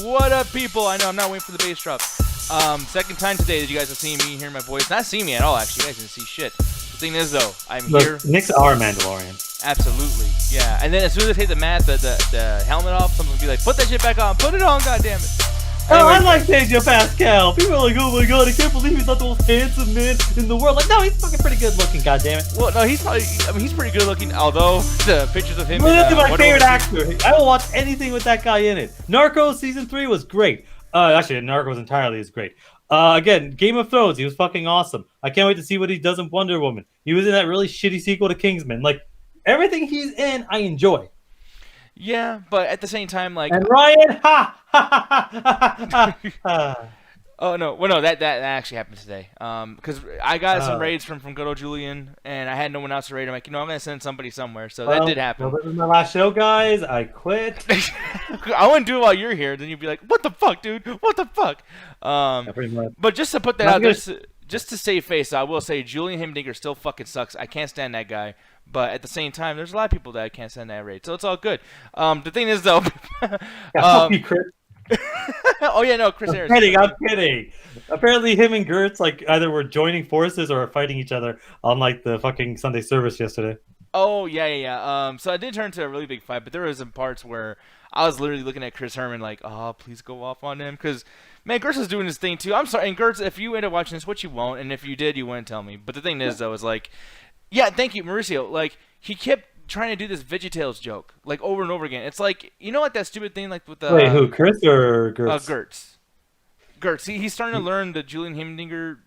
What up, people? I know I'm not waiting for the bass drop. Second time today that you guys have seen me hear my voice. Not see me at all, actually. You guys didn't see shit. The thing is, though, I'm here. Nick's our Mandalorian. Absolutely, yeah. And then as soon as I take the helmet off, someone will be like, "Put that shit back on. Put it on, goddammit." Oh, I like Pedro Pascal. People are like, "Oh my god, I can't believe he's not the most handsome man in the world." Like, no, he's fucking pretty good looking. Goddammit. Well, no, he's probably. I mean, he's pretty good looking. Although the pictures of him. Well, that's my favorite actor. I will watch anything with that guy in it. Narcos season 3 was great. Actually, Narcos entirely is great. Again, Game of Thrones, he was fucking awesome. I can't wait to see what he does in Wonder Woman. He was in that really shitty sequel to Kingsman. Like, everything he's in, I enjoy. Yeah, but at the same time, like. And Ryan, ha. Oh no! Well, no, that actually happened today. Because I got some raids from good old Julian, and I had no one else to raid. I'm like, I'm gonna send somebody somewhere. So that did happen. Well, this is my last show, guys. I quit. I wouldn't do it while you're here. Then you'd be like, "What the fuck, dude? What the fuck?" But just to put that out, just to save face, I will say Julian Himdinger still fucking sucks. I can't stand that guy. But at the same time, there's a lot of people that I can't stand that raid, so it's all good. The thing is, though. Fuck you, Chris. Oh yeah, no, Chris Harris. I'm kidding. Apparently, him and Gertz like either were joining forces or fighting each other on like the fucking Sunday service yesterday. Oh yeah. So I did turn into a really big fight, but there was some parts where I was literally looking at Chris Herman like, "Oh, please go off on him," because man, Gertz is doing his thing too. I'm sorry, and Gertz, if you end up watching this, which you won't, and if you did, you wouldn't tell me. But the thing is, though, is like, yeah, thank you, Mauricio. Like he kept trying to do this VeggieTales joke like over and over again. It's like, like that stupid thing like with the wait, who, Chris or Gertz? Gertz. He's starting to learn the Julian Himdinger,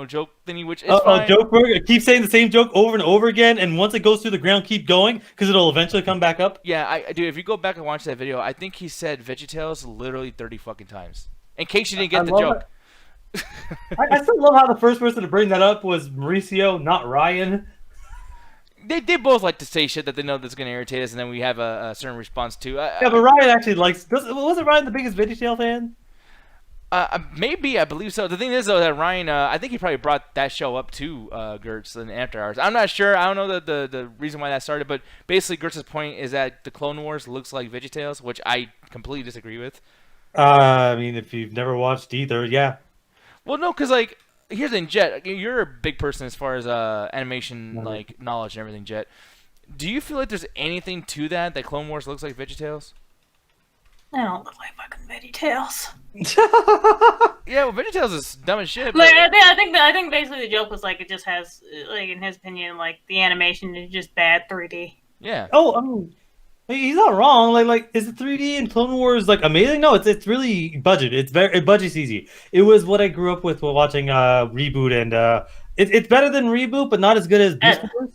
joke thingy, which is fine. Joke burger. Keep saying the same joke over and over again, and once it goes through the ground, keep going because it'll eventually come back up. Yeah, I do. If you go back and watch that video, I think he said VeggieTales literally 30 fucking times. In case you didn't get the joke. I still love how the first person to bring that up was Mauricio, not Ryan. They both like to say shit that they know that's going to irritate us, and then we have a certain response to. Yeah, but Ryan actually likes. Wasn't Ryan the biggest VeggieTale fan? Maybe, I believe so. The thing is, though, that Ryan, I think he probably brought that show up to Gertz in After Hours. I'm not sure. I don't know the reason why that started, but basically Gertz's point is that the Clone Wars looks like VeggieTales, which I completely disagree with. I mean, if you've never watched either, yeah. Well, no, because, like, here's the thing, Jet. You're a big person as far as animation like knowledge and everything, Jet. Do you feel like there's anything to that Clone Wars looks like VeggieTales? I don't look like fucking VeggieTales. Yeah, well, VeggieTales is dumb as shit. Like, I think basically the joke was like it just has, like, in his opinion, like the animation is just bad 3D. Yeah. Oh, I mean, he's not wrong. Like, is the 3D in Clone Wars like amazing? No, it's really budget. Budget's easy. It was what I grew up with while watching Reboot, and it's better than Reboot, but not as good as Beast Wars.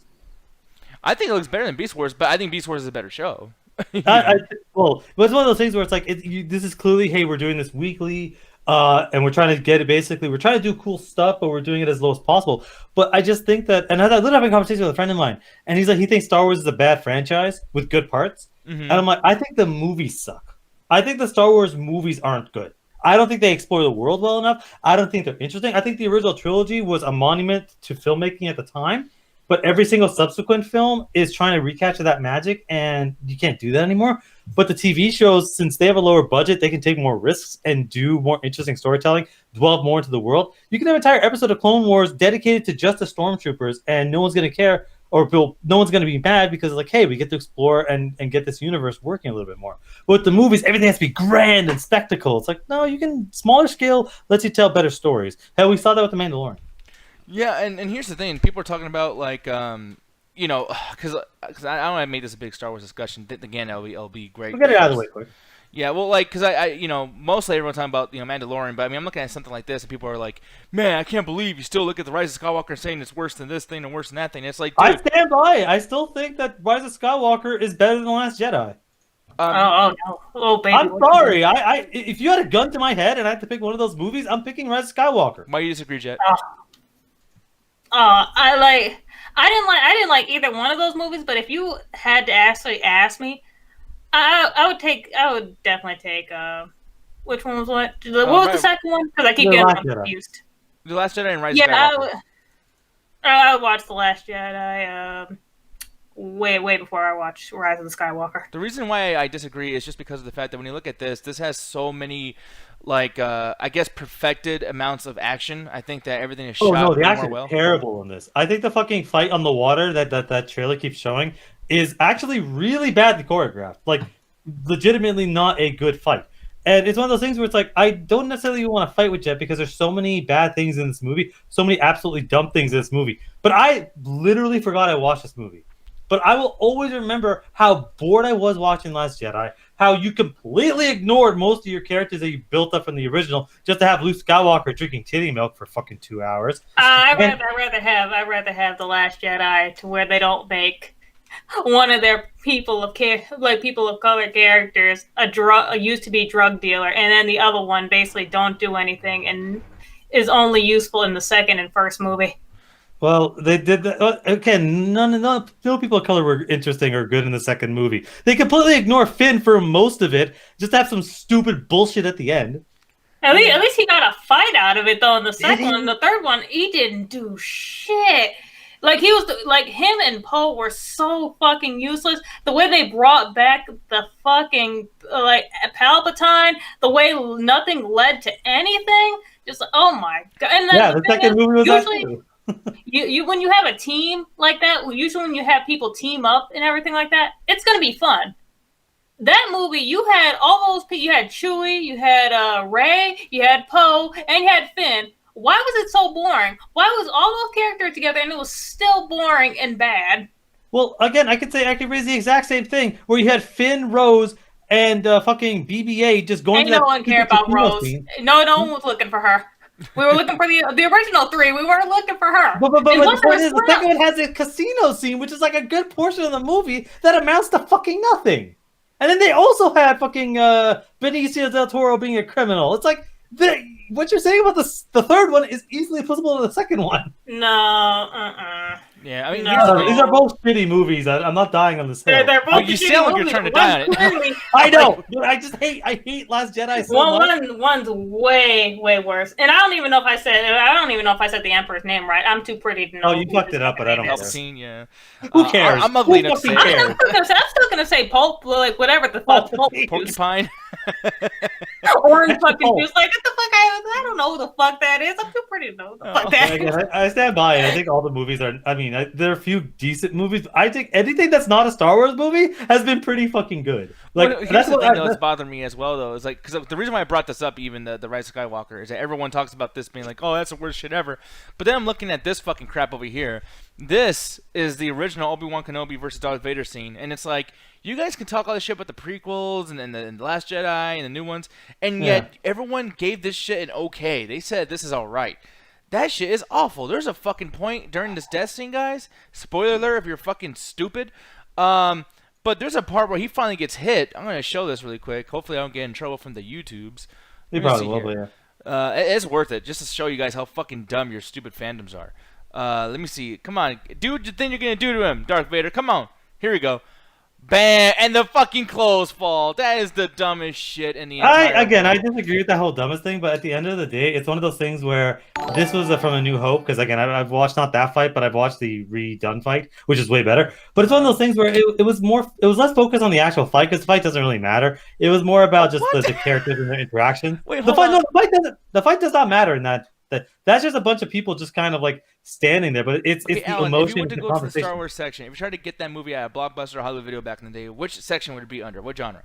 I think it looks better than Beast Wars, but I think Beast Wars is a better show. Well, but it's one of those things where it's like this is clearly, hey, we're doing this weekly, and we're trying to get it. Basically, we're trying to do cool stuff, but we're doing it as low as possible. But I just think that, and I literally having a conversation with a friend of mine, and he's like, he thinks Star Wars is a bad franchise with good parts, and I'm like, I think the movies suck. I think the Star Wars movies aren't good. I don't think they explore the world well enough. I don't think they're interesting. I think the original trilogy was a monument to filmmaking at the time. But every single subsequent film is trying to recapture that magic, and you can't do that anymore. But the TV shows, since they have a lower budget, they can take more risks and do more interesting storytelling, delve more into the world. You can have an entire episode of Clone Wars dedicated to just the stormtroopers, and no one's going to care, or no one's going to be mad because, like, hey, we get to explore and get this universe working a little bit more. But with the movies, everything has to be grand and spectacle. It's like, no, you can, smaller scale lets you tell better stories. Hell, we saw that with The Mandalorian. Yeah, and here's the thing. People are talking about, like, because I don't want to make this a big Star Wars discussion. Again, it'll be great. We'll get it out of the way quick. Yeah, well, like, because I mostly everyone's talking about, Mandalorian, but I mean, I'm looking at something like this, and people are like, man, I can't believe you still look at The Rise of Skywalker saying it's worse than this thing and worse than that thing. It's like, dude, I stand by it. I still think that Rise of Skywalker is better than The Last Jedi. No. Oh, baby. I'm sorry. If you had a gun to my head and I had to pick one of those movies, I'm picking Rise of Skywalker. Why do you disagree, Jet? I didn't like either one of those movies, but if you had to actually ask me, I would definitely take which one was what? What was the second one? Because I keep getting confused. The Last Jedi and Rise of Skywalker. I watched The Last Jedi. way before I watched Rise of the Skywalker. The reason why I disagree is just because of the fact that when you look at this has so many, like, I guess perfected amounts of action. I think that everything is shot the way more action well. is terrible in this. I think the fucking fight on the water that trailer keeps showing is actually really badly choreographed. Like, legitimately not a good fight. And it's one of those things where it's like, I don't necessarily want to fight with Jet because there's so many bad things in this movie, so many absolutely dumb things in this movie. But I literally forgot I watched this movie. But I will always remember how bored I was watching Last Jedi, how you completely ignored most of your characters that you built up from the original just to have Luke Skywalker drinking titty milk for fucking 2 hours. I'd rather have The Last Jedi to where they don't make one of their people of color characters a used to be drug dealer, and then the other one basically don't do anything and is only useful in the second and first movie. Well, they did that. Again, no people of color were interesting or good in the second movie. They completely ignore Finn for most of it, just to have some stupid bullshit at the end. At least he got a fight out of it, though. In the second one, the third one, he didn't do shit. Like, he was like, him and Poe were so fucking useless. The way they brought back the fucking like Palpatine, the way nothing led to anything, just oh my god. And then the second movie was usually you when you have a team like that, usually when you have people team up and everything like that, it's gonna be fun. That movie, you had all those people. You had Chewie, you had Rey, you had Poe, and you had Finn. Why was it so boring? Why was all those characters together and it was still boring and bad? Well, again, I could raise the exact same thing where you had Finn, Rose, and fucking BB-8 just going. And no one cared about Rose. Scene. No one was looking for her. We were looking for the original three. We weren't looking for her. But the point is, the second one has a casino scene, which is like a good portion of the movie that amounts to fucking nothing. And then they also had fucking Benicio del Toro being a criminal. It's like what you're saying about the third one is easily applicable to the second one. No, Yeah, I mean, these are both shitty movies. I'm not dying on this hill. They're both you sound like you're trying to die on it. I know, but I hate Last Jedi so much. One's way worse, and I don't even know if I said the Emperor's name right. I'm too pretty to know. Oh, you fucked it up, but I don't care. Palpatine, yeah. Who cares? I'm ugly enough to say I'm still gonna say pulp, like whatever the fuck. porcupine. Orange fucking juice. Like, what the fuck? I don't know who the fuck that is. I'm too pretty to know who the fuck that is. I stand by it. I think all the movies are. I mean, there are a few decent movies. I think anything that's not a Star Wars movie has been pretty fucking good. Like, that's the thing that's bothering me as well, though. Is like, because the reason why I brought this up, even the Rise of Skywalker, is that everyone talks about this being like, oh, that's the worst shit ever. But then I'm looking at this fucking crap over here. This is the original Obi-Wan Kenobi versus Darth Vader scene, and it's like, you guys can talk all this shit about the prequels and the Last Jedi and the new ones, and yet everyone gave this shit an okay. They said this is all right. That shit is awful. There's a fucking point during this death scene, guys. Spoiler alert if you're fucking stupid. But there's a part where he finally gets hit. I'm going to show this really quick. Hopefully I don't get in trouble from the YouTubes. You probably will, yeah. It's worth it just to show you guys how fucking dumb your stupid fandoms are. Let me see. Come on. Do what you think you're going to do to him, Darth Vader. Come on. Here we go. Bam! And the fucking clothes fall. That is the dumbest shit in the entire world. I disagree with that whole dumbest thing, but at the end of the day, it's one of those things where this was from A New Hope, because again, I've watched not that fight, but I've watched the redone fight, which is way better. But it's one of those things where it was less focused on the actual fight, because the fight doesn't really matter. It was more about just the characters and their interaction. Wait, the fight does not matter in that. That's just a bunch of people just kind of like standing there, but it's the Alan, emotion. if you were to and the go to the conversation. Star Wars section, if you tried to get that movie at a Blockbuster or Hollywood Video back in the day, which section would it be under? What genre?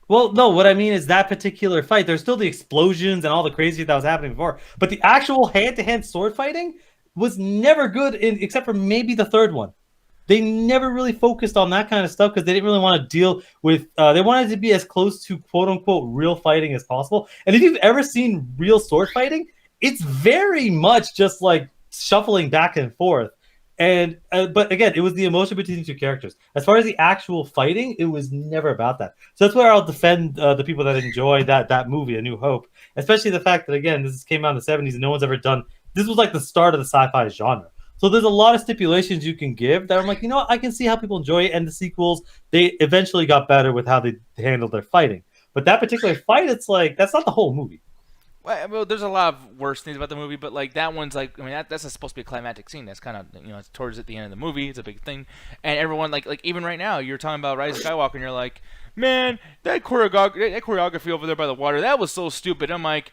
Well, no, what I mean is that particular fight, there's still the explosions and all the crazy that was happening before, but the actual hand-to-hand sword fighting was never good, except for maybe the third one. They never really focused on that kind of stuff because they didn't really want to deal with. They wanted to be as close to quote-unquote real fighting as possible. And if you've ever seen real sword fighting, it's very much just like shuffling back and forth. And but again, it was the emotion between the two characters. As far as the actual fighting, it was never about that. So that's where I'll defend the people that enjoy that movie, A New Hope, especially the fact that again, this came out in the 70s and no one's ever done. This was like the start of the sci-fi genre. So there's a lot of stipulations you can give that I'm like, you know what, I can see how people enjoy it. And the sequels, they eventually got better with how they handled their fighting. But that particular fight, it's like that's not the whole movie. Well, there's a lot of worse things about the movie, but like that one's like, I mean, that's supposed to be a climactic scene. That's kind of, it's towards at the end of the movie. It's a big thing, and everyone like even right now, you're talking about Rise of Skywalker, and you're like, man, that choreography over there by the water, that was so stupid. I'm like,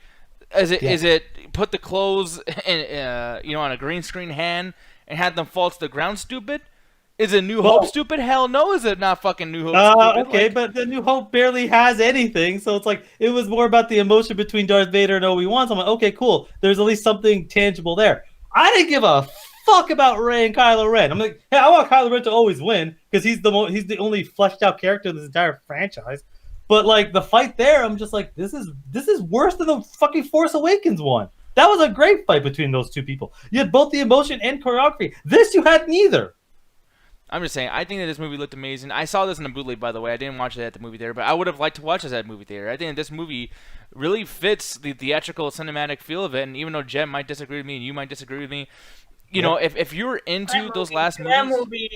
is it put the clothes in, on a green screen hand and had them fall to the ground stupid? Is it New Hope stupid? Hell no, is it not fucking New Hope stupid? Okay, but the New Hope barely has anything, so it's like, it was more about the emotion between Darth Vader and Obi-Wan, so I'm like, okay, cool. There's at least something tangible there. I didn't give a fuck about Rey and Kylo Ren. I'm like, hey, I want Kylo Ren to always win, because he's the only fleshed out character in this entire franchise. But like, the fight there, I'm just like, this is worse than the fucking Force Awakens one. That was a great fight between those two people. You had both the emotion and choreography. This you had neither. I'm just saying, I think that this movie looked amazing. I saw this in a bootleg, by the way. I didn't watch it at the movie theater, but I would have liked to watch this at the movie theater. I think that this movie really fits the theatrical, cinematic feel of it, and even though Jen might disagree with me and you might disagree with me, if you're into those last movies...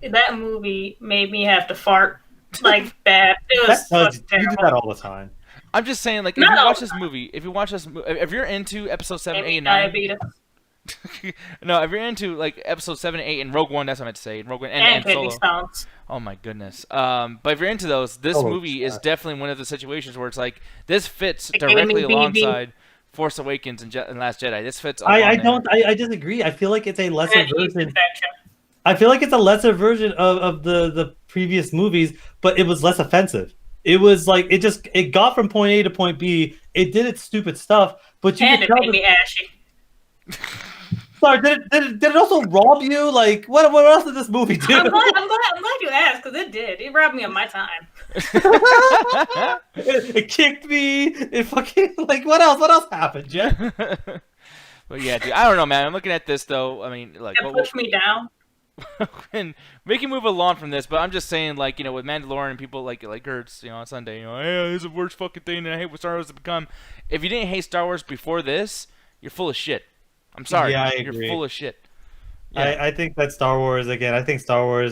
That movie made me have to fart like bad. It was you do that all the time. I'm just saying, like, if you watch this, if you're into episode 7, 8, and 9... Diabetes. No, if you're into like episode 7, 8, and Rogue One, that's what I meant to say. Rogue One and Solo. Stones. Oh my goodness. But if you're into those, this movie is definitely one of the situations where it's like this fits directly alongside Force Awakens and Last Jedi. This fits. I disagree. I feel like it's a lesser version. I feel like it's a lesser version of the previous movies, but it was less offensive. It was like it got from point A to point B. It did its stupid stuff, but it made me ashy. Sorry, did it also rob you? Like, what else did this movie do? I'm glad you asked, because it did. It robbed me of my time. It kicked me. It fucking, like, what else? What else happened, Jeff? But yeah, dude, I don't know, man. I'm looking at this, though. I mean, like... It pushed me down. And we can move along from this, but I'm just saying, like, with Mandalorian and people like Gertz, on Sunday, hey, this is the worst fucking thing, and I hate what Star Wars has become. If you didn't hate Star Wars before this, you're full of shit. I'm sorry. Yeah, you're full of shit. Yeah. I think that Star Wars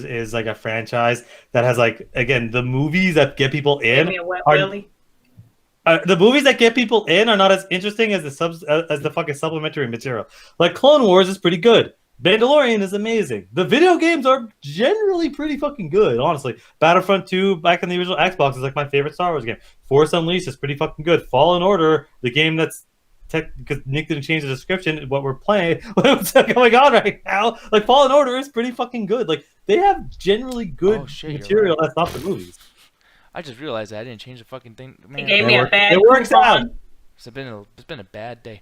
is like a franchise that has, like, again, the movies that get people in the movies that get people in are not as interesting as the fucking supplementary material. Like, Clone Wars is pretty good. Mandalorian is amazing. The video games are generally pretty fucking good, honestly. Battlefront 2 back in the original Xbox is like my favorite Star Wars game. Force Unleashed is pretty fucking good. Fallen Order, the game that's because Nick didn't change the description, what we're playing, what's going on right now. Like, Fallen Order is pretty fucking good. Like, they have generally good material that's not the movies. I just realized that I didn't change the fucking thing. Man, it gave me a bad. It works out. It's been a bad day.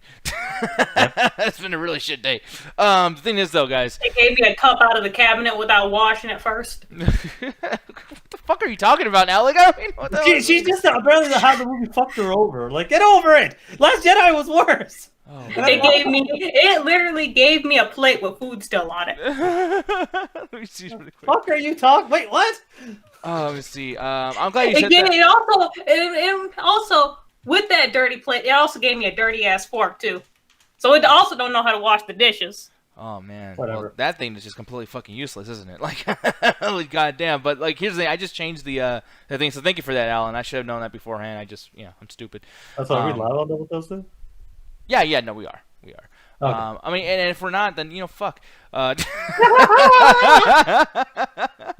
It's been a really shit day. The thing is, though, guys, they gave me a cup out of the cabinet without washing it first. What the fuck are you talking about now? Like, I don't mean, what the hell? She just apparently how the movie fucked her over. Like, get over it. Last Jedi was worse. Oh, it literally gave me a plate with food still on it. Let me see really quick. Fuck are you talking? Wait, what? Oh, let me see. I'm glad you said that. It also, with that dirty plate, it also gave me a dirty ass fork too. So it also don't know how to wash the dishes. Oh man, whatever. Well, that thing is just completely fucking useless, isn't it? Like, holy goddamn. But like, here's the thing: I just changed the thing. So thank you for that, Alan. I should have known that beforehand. I'm stupid. That's why we live on Double Toasted? Yeah, no, we are. Okay. I mean, and if we're not, then fuck.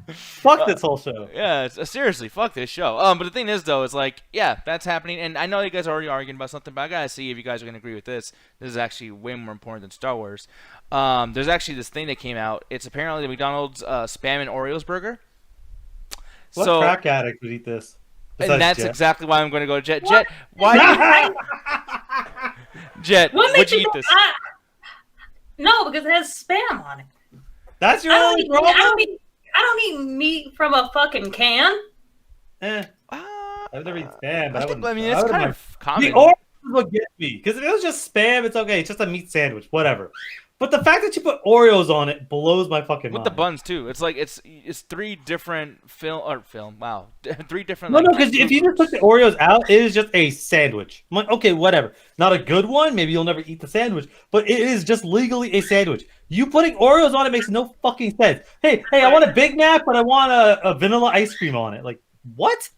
Fuck this whole show. Yeah, seriously, fuck this show. But the thing is, though, is like, yeah, that's happening, and I know you guys are already arguing about something, but I gotta see if you guys are gonna agree with this. This is actually way more important than Star Wars. There's actually this thing that came out. It's apparently the McDonald's Spam and Oreos burger. What crack addict would eat this? And that's exactly why I'm going to go Jet. Jet, why? Jet, would you eat this? No, because it has Spam on it. That's your only problem? I don't eat meat from a fucking can. I've never eaten Spam, but I mean, it's kind of common. The Oreos would get me, because if it was just Spam, it's okay. It's just a meat sandwich, whatever. But the fact that you put Oreos on it blows my fucking mind. With the buns too. It's like it's three different film. Wow, three different. No, because if you just took the Oreos out, it is just a sandwich. I'm like, okay, whatever. Not a good one. Maybe you'll never eat the sandwich, but it is just legally a sandwich. You putting Oreos on it makes no fucking sense. Hey, I want a Big Mac, but I want a vanilla ice cream on it. Like, what?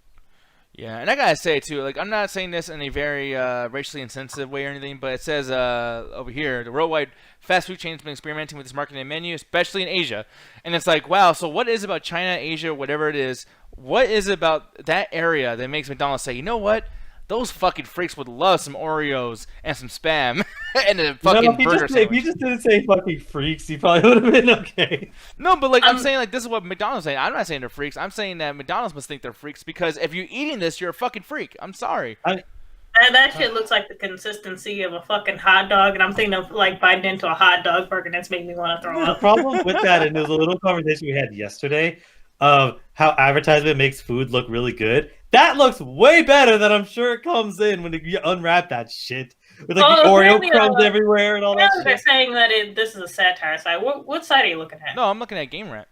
Yeah, and I gotta say too, like I'm not saying this in a very racially insensitive way or anything, but it says over here the worldwide fast food chain has been experimenting with this marketing menu, especially in Asia, and it's like, wow, so what is about China, Asia, whatever it is? What is it about that area that makes McDonald's say, you know what? Those fucking freaks would love some Oreos and some Spam and a fucking burger if sandwich. you just didn't say fucking freaks, you probably would have been okay. No, but like I'm saying, like this is what McDonald's saying. I'm not saying they're freaks. I'm saying that McDonald's must think they're freaks because if you're eating this, you're a fucking freak. I'm sorry. That shit looks like the consistency of a fucking hot dog, and I'm thinking of like biting into a hot dog burger, and that's making me want to throw The up. problem with that, and there was a little conversation we had yesterday of how advertisement makes food look really good. That looks way better than I'm sure it comes in when you unwrap that shit. With like the Oreo crumbs everywhere and all that shit. They're saying that this is a satire site. What site are you looking at? No, I'm looking at Game Rat.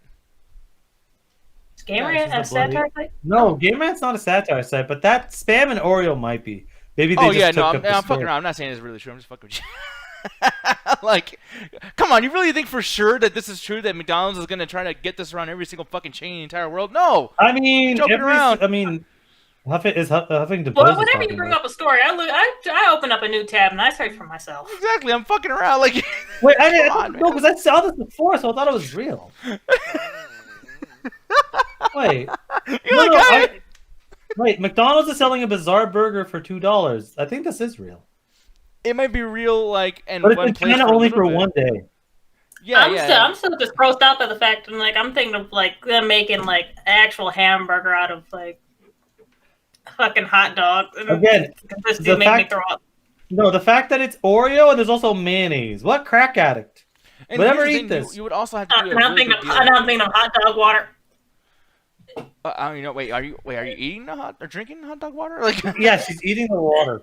Is Game Rat a satire site? No, Game Rat's not a satire site, but that Spam and Oreo might be. Maybe they just took up the I'm story. fucking around. I'm not saying it's really true. I'm just fucking with you. Like, come on, you really think for sure that this is true, that McDonald's is gonna try to get this around every single fucking chain in the entire world? No. I mean, joking around. I mean, Huffington Well, Post. whenever you bring up a story, I open up a new tab and I search for myself. Exactly. I'm fucking around. Like, wait, I didn't know because I saw this before, so I thought it was real. Wait, wait, McDonald's is selling a bizarre burger for $2. I think this is real. it might be real, like, and But one it's place in China for a only little for bit. one day. Yeah, I'm still just grossed out by the fact, and like I'm thinking of like them making like actual hamburger out of like fucking hot dog. Again, this the make me fact- throw up. No, the fact that it's Oreo and there's also mayonnaise. What crack addict? And Whatever here's the eat thing, this. You would also have to do a And I'm really thinking good of, deal. and I'm thinking of hot dog water. You know, wait, are you eating or drinking hot dog water? Like, Yeah, she's eating the water.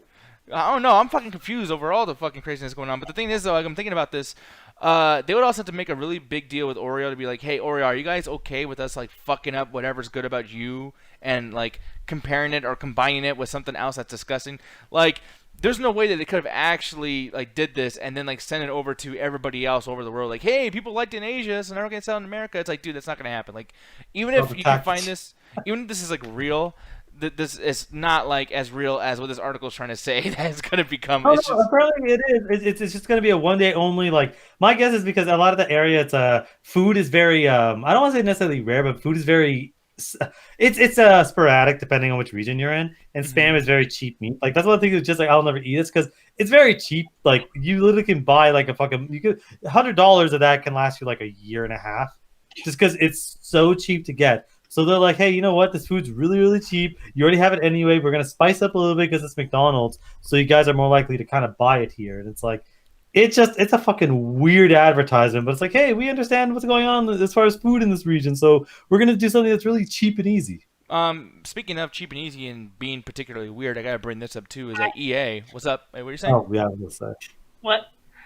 I don't know. I'm fucking confused over all the fucking craziness going on. But the thing is, though, like, I'm thinking about this. They would also have to make a really big deal with Oreo to be like, hey, Oreo, are you guys okay with us like fucking up whatever's good about you and like comparing it or combining it with something else that's disgusting? Like, there's no way that they could have actually like did this and then like sent it over to everybody else over the world. Like, hey, people liked it in Asia, so now we're gonna sell it in America. It's like, dude, that's not gonna happen. Like, even if you can find this, even if this is like real. This is not like as real as what this article is trying to say. That it's gonna become. Oh, It's no, just, apparently it is. It's just going to be a one day only. Like my guess is because a lot of the area, it's food is very. I don't want to say necessarily rare, but food is very. It's sporadic depending on which region you're in, and Spam is very cheap meat. Like that's one thing that's just like I'll never eat this because it's very cheap. Like you literally can buy like a fucking $100 of that can last you like a year and a half, just because it's so cheap to get. So they're like, hey, you know what? This food's really, really cheap. You already have it anyway. We're going to spice up a little bit because it's McDonald's. So you guys are more likely to kind of buy it here. And it's like, it's a fucking weird advertisement. But it's like, hey, we understand what's going on as far as food in this region. So we're going to do something that's really cheap and easy. Speaking of cheap and easy and being particularly weird, I got to bring this up too. Is that EA? What's up? Hey, what are you saying? Oh, yeah, I was going to say. What?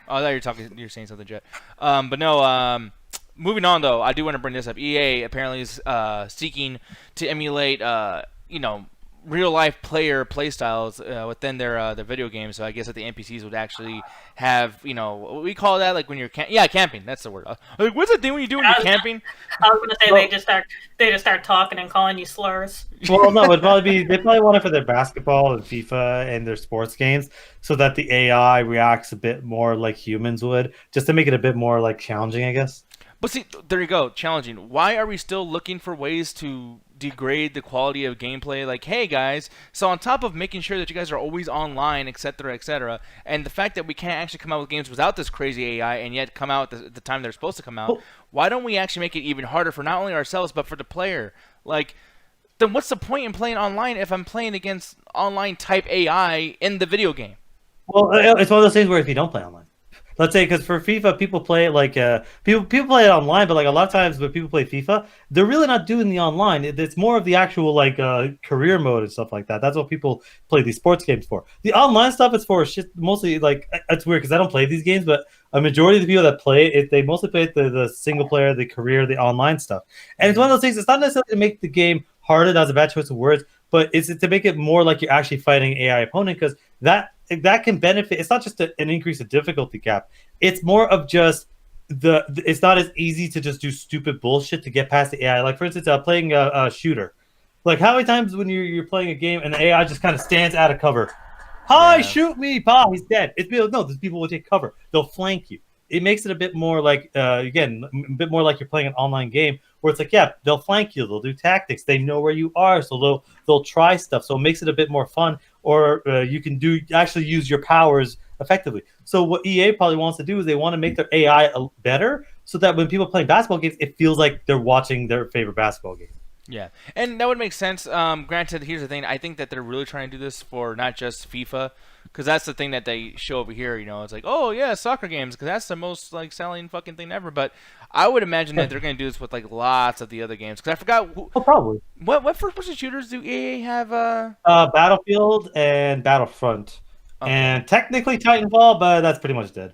Oh, I thought you're saying something, Jet. But no, moving on, though, I do want to bring this up. EA apparently is seeking to emulate, real-life player playstyles within their video games. So I guess that the NPCs would actually have, what we call that, like when you're camping. That's the word. Like, what's the thing when you do when you're camping? I was gonna say they just start talking and calling you slurs. Well, no, it'd probably be they probably want it for their basketball and FIFA and their sports games, so that the AI reacts a bit more like humans would, just to make it a bit more like challenging, I guess. But see, there you go, challenging. Why are we still looking for ways to degrade the quality of gameplay? Like, hey guys, so on top of making sure that you guys are always online, etc., and the fact that we can't actually come out with games without this crazy AI and yet come out at the time they're supposed to come out, why don't we actually make it even harder for not only ourselves but for the player? Like, then what's the point in playing online if I'm playing against online type AI in the video game? Well, it's one of those things where if you don't play online. Let's say, because for FIFA, people play it like people play it online, but like a lot of times when people play FIFA, they're really not doing the online. It's more of the actual like career mode and stuff like that. That's what people play these sports games for. The online stuff is for shit. Mostly like it's weird because I don't play these games, but a majority of the people that play it, they mostly play the single player, the career, the online stuff. And it's one of those things. It's not necessarily to make the game harder. That's a bad choice of words, but it's to make it more like you're actually fighting an AI opponent because that can benefit. It's not just an increase of difficulty cap. It's more of just it's not as easy to just do stupid bullshit to get past the AI. Like for instance, playing a shooter. Like how many times when you're playing a game and the AI just kind of stands out of cover, hi, shoot me, pa, he's dead. It's no, these people will take cover. They'll flank you. It makes it a bit more like again, a bit more like you're playing an online game where it's like, yeah, they'll flank you, they'll do tactics, they know where you are, so they'll try stuff. So it makes it a bit more fun, or you can actually use your powers effectively. So what EA probably wants to do is they want to make their AI better, so that when people play basketball games, it feels like they're watching their favorite basketball game. Yeah, and that would make sense. Granted, here's the thing. I think that they're really trying to do this for not just FIFA, because that's the thing that they show over here. You know, it's like, oh yeah, soccer games, because that's the most like selling fucking thing ever. But I would imagine that they're going to do this with like lots of the other games. Because I forgot. Probably. What first-person shooters do EA have? Battlefield and Battlefront, and technically Titanfall, but that's pretty much dead.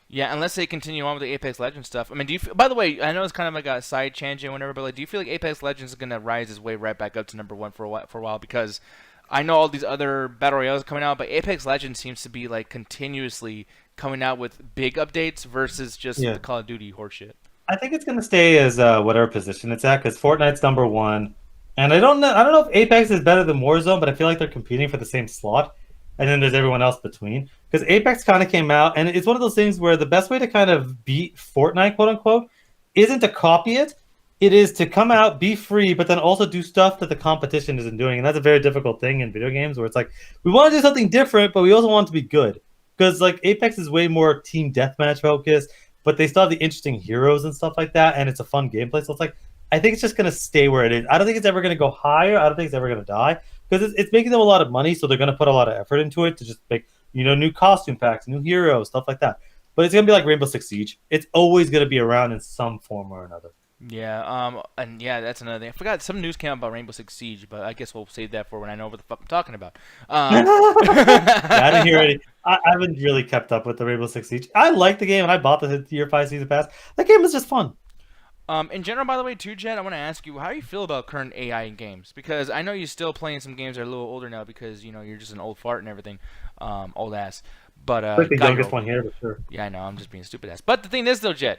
Yeah, unless they continue on with the Apex Legends stuff. I mean, by the way, I know it's kind of like a side tangent or whatever, but like, do you feel like Apex Legends is gonna rise its way right back up to number one for a while? Because I know all these other battle royales are coming out, but Apex Legends seems to be like continuously coming out with big updates versus just the Call of Duty horseshit. I think it's gonna stay as whatever position it's at, because Fortnite's number one, and I don't know if Apex is better than Warzone, but I feel like they're competing for the same slot. And then there's everyone else between. Because Apex kind of came out, and it's one of those things where the best way to kind of beat Fortnite, quote unquote, isn't to copy it. It is to come out, be free, but then also do stuff that the competition isn't doing. And that's a very difficult thing in video games, where it's like, we want to do something different, but we also want it to be good. Because like Apex is way more team deathmatch focused, but they still have the interesting heroes and stuff like that, and it's a fun gameplay. So it's like, I think it's just going to stay where it is. I don't think it's ever going to go higher. I don't think it's ever going to die. Because it's making them a lot of money, so they're going to put a lot of effort into it to just make, new costume packs, new heroes, stuff like that. But it's going to be like Rainbow Six Siege. It's always going to be around in some form or another. Yeah, and yeah, that's another thing. I forgot some news came out about Rainbow Six Siege, but I guess we'll save that for when I know what the fuck I'm talking about. Yeah, I didn't hear any. I haven't really kept up with the Rainbow Six Siege. I like the game, and I bought the Year 5 Season Pass. That game is just fun. In general, by the way, too, Jed, I want to ask you, how do you feel about current AI in games? Because I know you're still playing some games that are a little older now because, you're just an old fart and everything, old ass. But like the youngest one here, for sure. Yeah, I know, I'm just being stupid ass. But the thing is, though, Jed,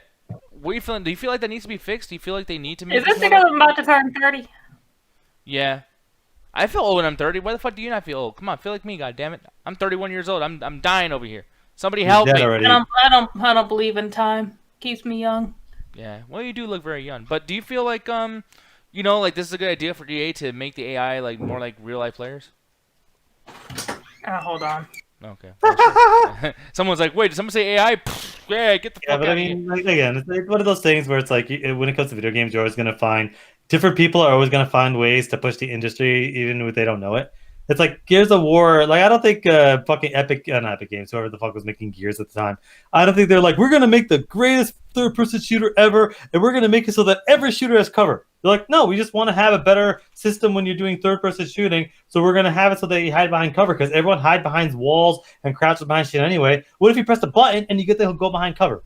what are you feeling? Do you feel like that needs to be fixed? Do you feel like they need to make Is this because I'm about to turn 30? Yeah. I feel old when I'm 30. Why the fuck do you not feel old? Come on, feel like me, goddammit. I'm 31 years old. I'm dying over here. Somebody help me. I don't believe in time. Keeps me young. Yeah, well, you do look very young. But do you feel like, like this is a good idea for EA to make the AI like more like real life players? Hold on. Okay. Someone's like, wait, did someone say AI? Yeah, get the fuck out of here. I mean, like, again, it's like one of those things where it's like, when it comes to video games, you're always going to find different people are always going to find ways to push the industry, even if they don't know it. It's like Gears of War. Like, I don't think fucking not Epic Games, whoever the fuck was making Gears at the time, I don't think they're like, we're gonna make the greatest third-person shooter ever, and we're gonna make it so that every shooter has cover. They're like, no, we just want to have a better system when you're doing third-person shooting, so we're gonna have it so that you hide behind cover, because everyone hide behind walls and crouches behind shit anyway. What if you press the button and you get to go behind cover?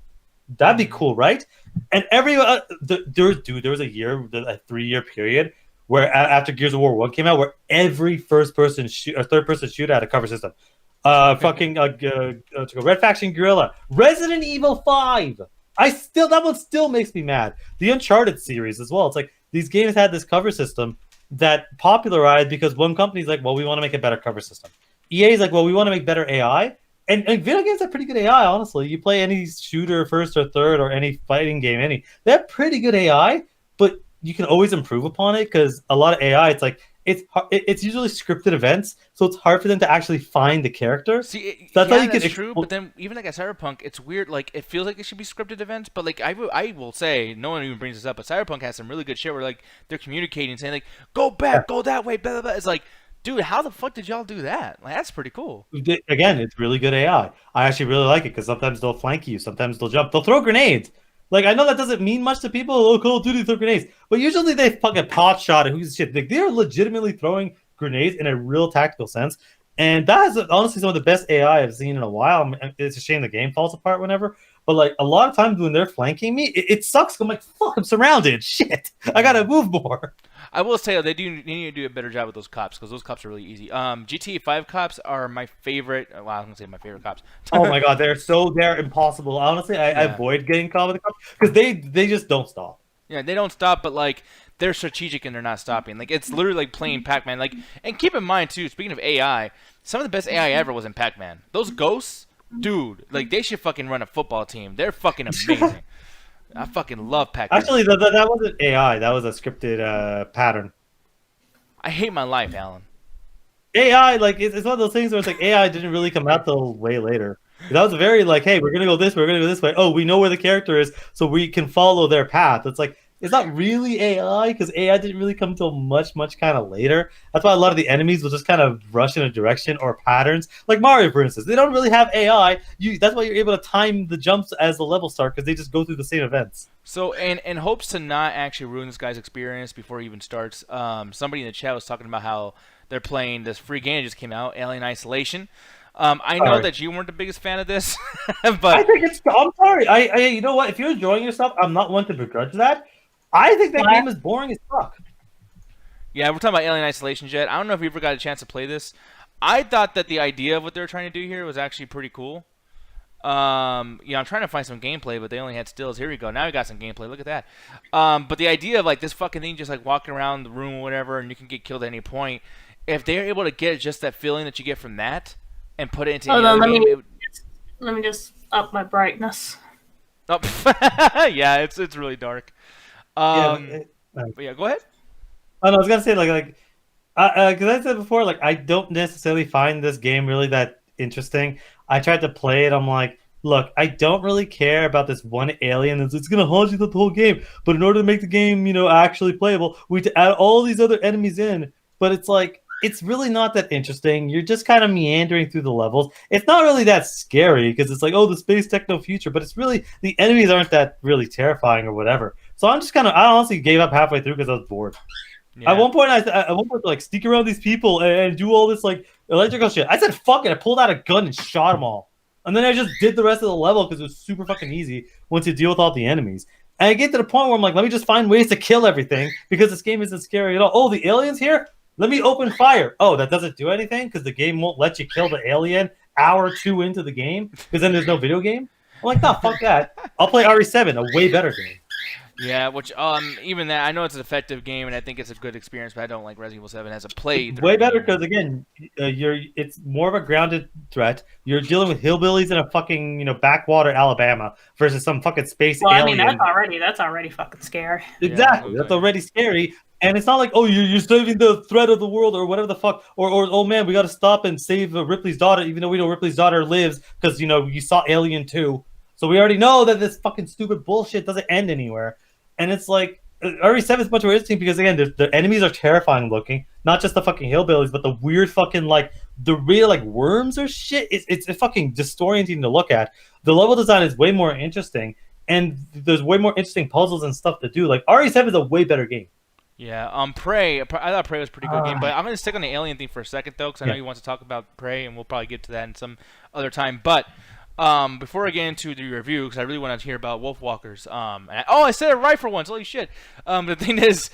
That'd be cool, right? And there was a 3-year period where after Gears of War 1 came out, where every third-person shooter had a cover system. Red Faction Guerrilla, Resident Evil 5. That one still makes me mad. The Uncharted series as well. It's like these games had this cover system that popularized because one company's like, well, we want to make a better cover system. EA's like, well, we want to make better AI. And video games have pretty good AI, honestly. You play any shooter, first or third, or any fighting game, they have pretty good AI, but you can always improve upon it, because a lot of AI, it's like it's usually scripted events, so it's hard for them to actually find the character. See, that's true. But then even like at Cyberpunk, it's weird. Like it feels like it should be scripted events, but like I will say, no one even brings this up, but Cyberpunk has some really good shit where like they're communicating, saying like, go back, go that way, blah blah blah. It's like, dude, how the fuck did y'all do that? Like that's pretty cool. Again, it's really good AI. I actually really like it because sometimes they'll flank you, sometimes they'll jump, they'll throw grenades. Like, I know that doesn't mean much to people. Oh, Call of Duty throw grenades. But usually they fucking pot shot and who's shit. Like, they're legitimately throwing grenades in a real tactical sense. And that is honestly some of the best AI I've seen in a while. It's a shame the game falls apart whenever. But, like, a lot of times when they're flanking me, it sucks. I'm like, fuck, I'm surrounded. Shit. I gotta move more. I will say they need to do a better job with those cops, because those cops are really easy. GTA 5 cops are my favorite. Well, I was gonna say my favorite cops. Oh my god, they're impossible. Honestly, I avoid getting caught with the cops because they just don't stop. Yeah, they don't stop, but like they're strategic and they're not stopping. Like it's literally like playing Pac-Man. Like, and keep in mind too, speaking of AI, some of the best AI ever was in Pac-Man. Those ghosts, dude, like they should fucking run a football team. They're fucking amazing. I fucking love Pac-Man. Actually, that wasn't AI. That was a scripted pattern. I hate my life, Alan. AI, like it's one of those things where it's like AI didn't really come out till way later. That was very like, hey, we're gonna go this way, we're gonna go this way. Oh, we know where the character is, so we can follow their path. It's like it's not really AI because AI didn't really come till much kind of later. That's why a lot of the enemies will just kind of rush in a direction or patterns. Like Mario, for instance, they don't really have AI. That's why you're able to time the jumps as the level start because they just go through the same events. So, in hopes to not actually ruin this guy's experience before he even starts, somebody in the chat was talking about how they're playing this free game that just came out, Alien Isolation. I know that you weren't the biggest fan of this, but I think it's. I'm sorry. I you know what? If you're enjoying yourself, I'm not one to begrudge that. I think that game is boring as fuck. Yeah, we're talking about Alien Isolation, Jet. I don't know if you ever got a chance to play this. I thought that the idea of what they were trying to do here was actually pretty cool. I'm trying to find some gameplay, but they only had stills. Here we go. Now we got some gameplay. Look at that. But the idea of like this fucking thing just like walking around the room or whatever, and you can get killed at any point. If they're able to get just that feeling that you get from that and put it into Hold on, let me just up my brightness. Oh, yeah, it's really dark. But yeah, go ahead. I was gonna say like, because I said before, like I don't necessarily find this game really that interesting. I tried to play it. I'm like, look, I don't really care about this one alien. It's gonna haunt you the whole game. But in order to make the game, actually playable, we need to add all these other enemies in. But it's like, it's really not that interesting. You're just kind of meandering through the levels. It's not really that scary because it's like, oh, the space techno future. But it's really, the enemies aren't that really terrifying or whatever. So I'm just I honestly gave up halfway through because I was bored. Yeah. At one point, I like sneak around these people and do all this like electrical shit. I said, fuck it. I pulled out a gun and shot them all. And then I just did the rest of the level because it was super fucking easy once you deal with all the enemies. And I get to the point where I'm like, let me just find ways to kill everything because this game isn't scary at all. Oh, the alien's here? Let me open fire. Oh, that doesn't do anything because the game won't let you kill the alien hour or two into the game because then there's no video game. I'm like, no, fuck that. I'll play RE7, a way better game. Yeah, which even that, I know it's an effective game and I think it's a good experience, but I don't like Resident Evil 7 as a play. Way better because again, it's more of a grounded threat. You're dealing with hillbillies in a fucking backwater Alabama versus some fucking space alien. I mean that's already fucking scary. Exactly, that's already scary. And it's not like, oh, you're saving the threat of the world or whatever the fuck, or oh man, we got to stop and save Ripley's daughter, even though we know Ripley's daughter lives because you saw Alien 2, so we already know that this fucking stupid bullshit doesn't end anywhere. And it's like RE7 is much more interesting because again, the enemies are terrifying looking, not just the fucking hillbillies, but the weird fucking like the real like worms or shit. It's fucking disorienting to look at. The level design is way more interesting, and there's way more interesting puzzles and stuff to do. Like RE7 is a way better game. Yeah, Prey. I thought Prey was a pretty good game, but I'm gonna stick on the alien thing for a second though, because I know you want to talk about Prey, and we'll probably get to that in some other time. But before I get into the review, because I really want to hear about Wolfwalkers. I said it right for once. Holy shit! The thing is,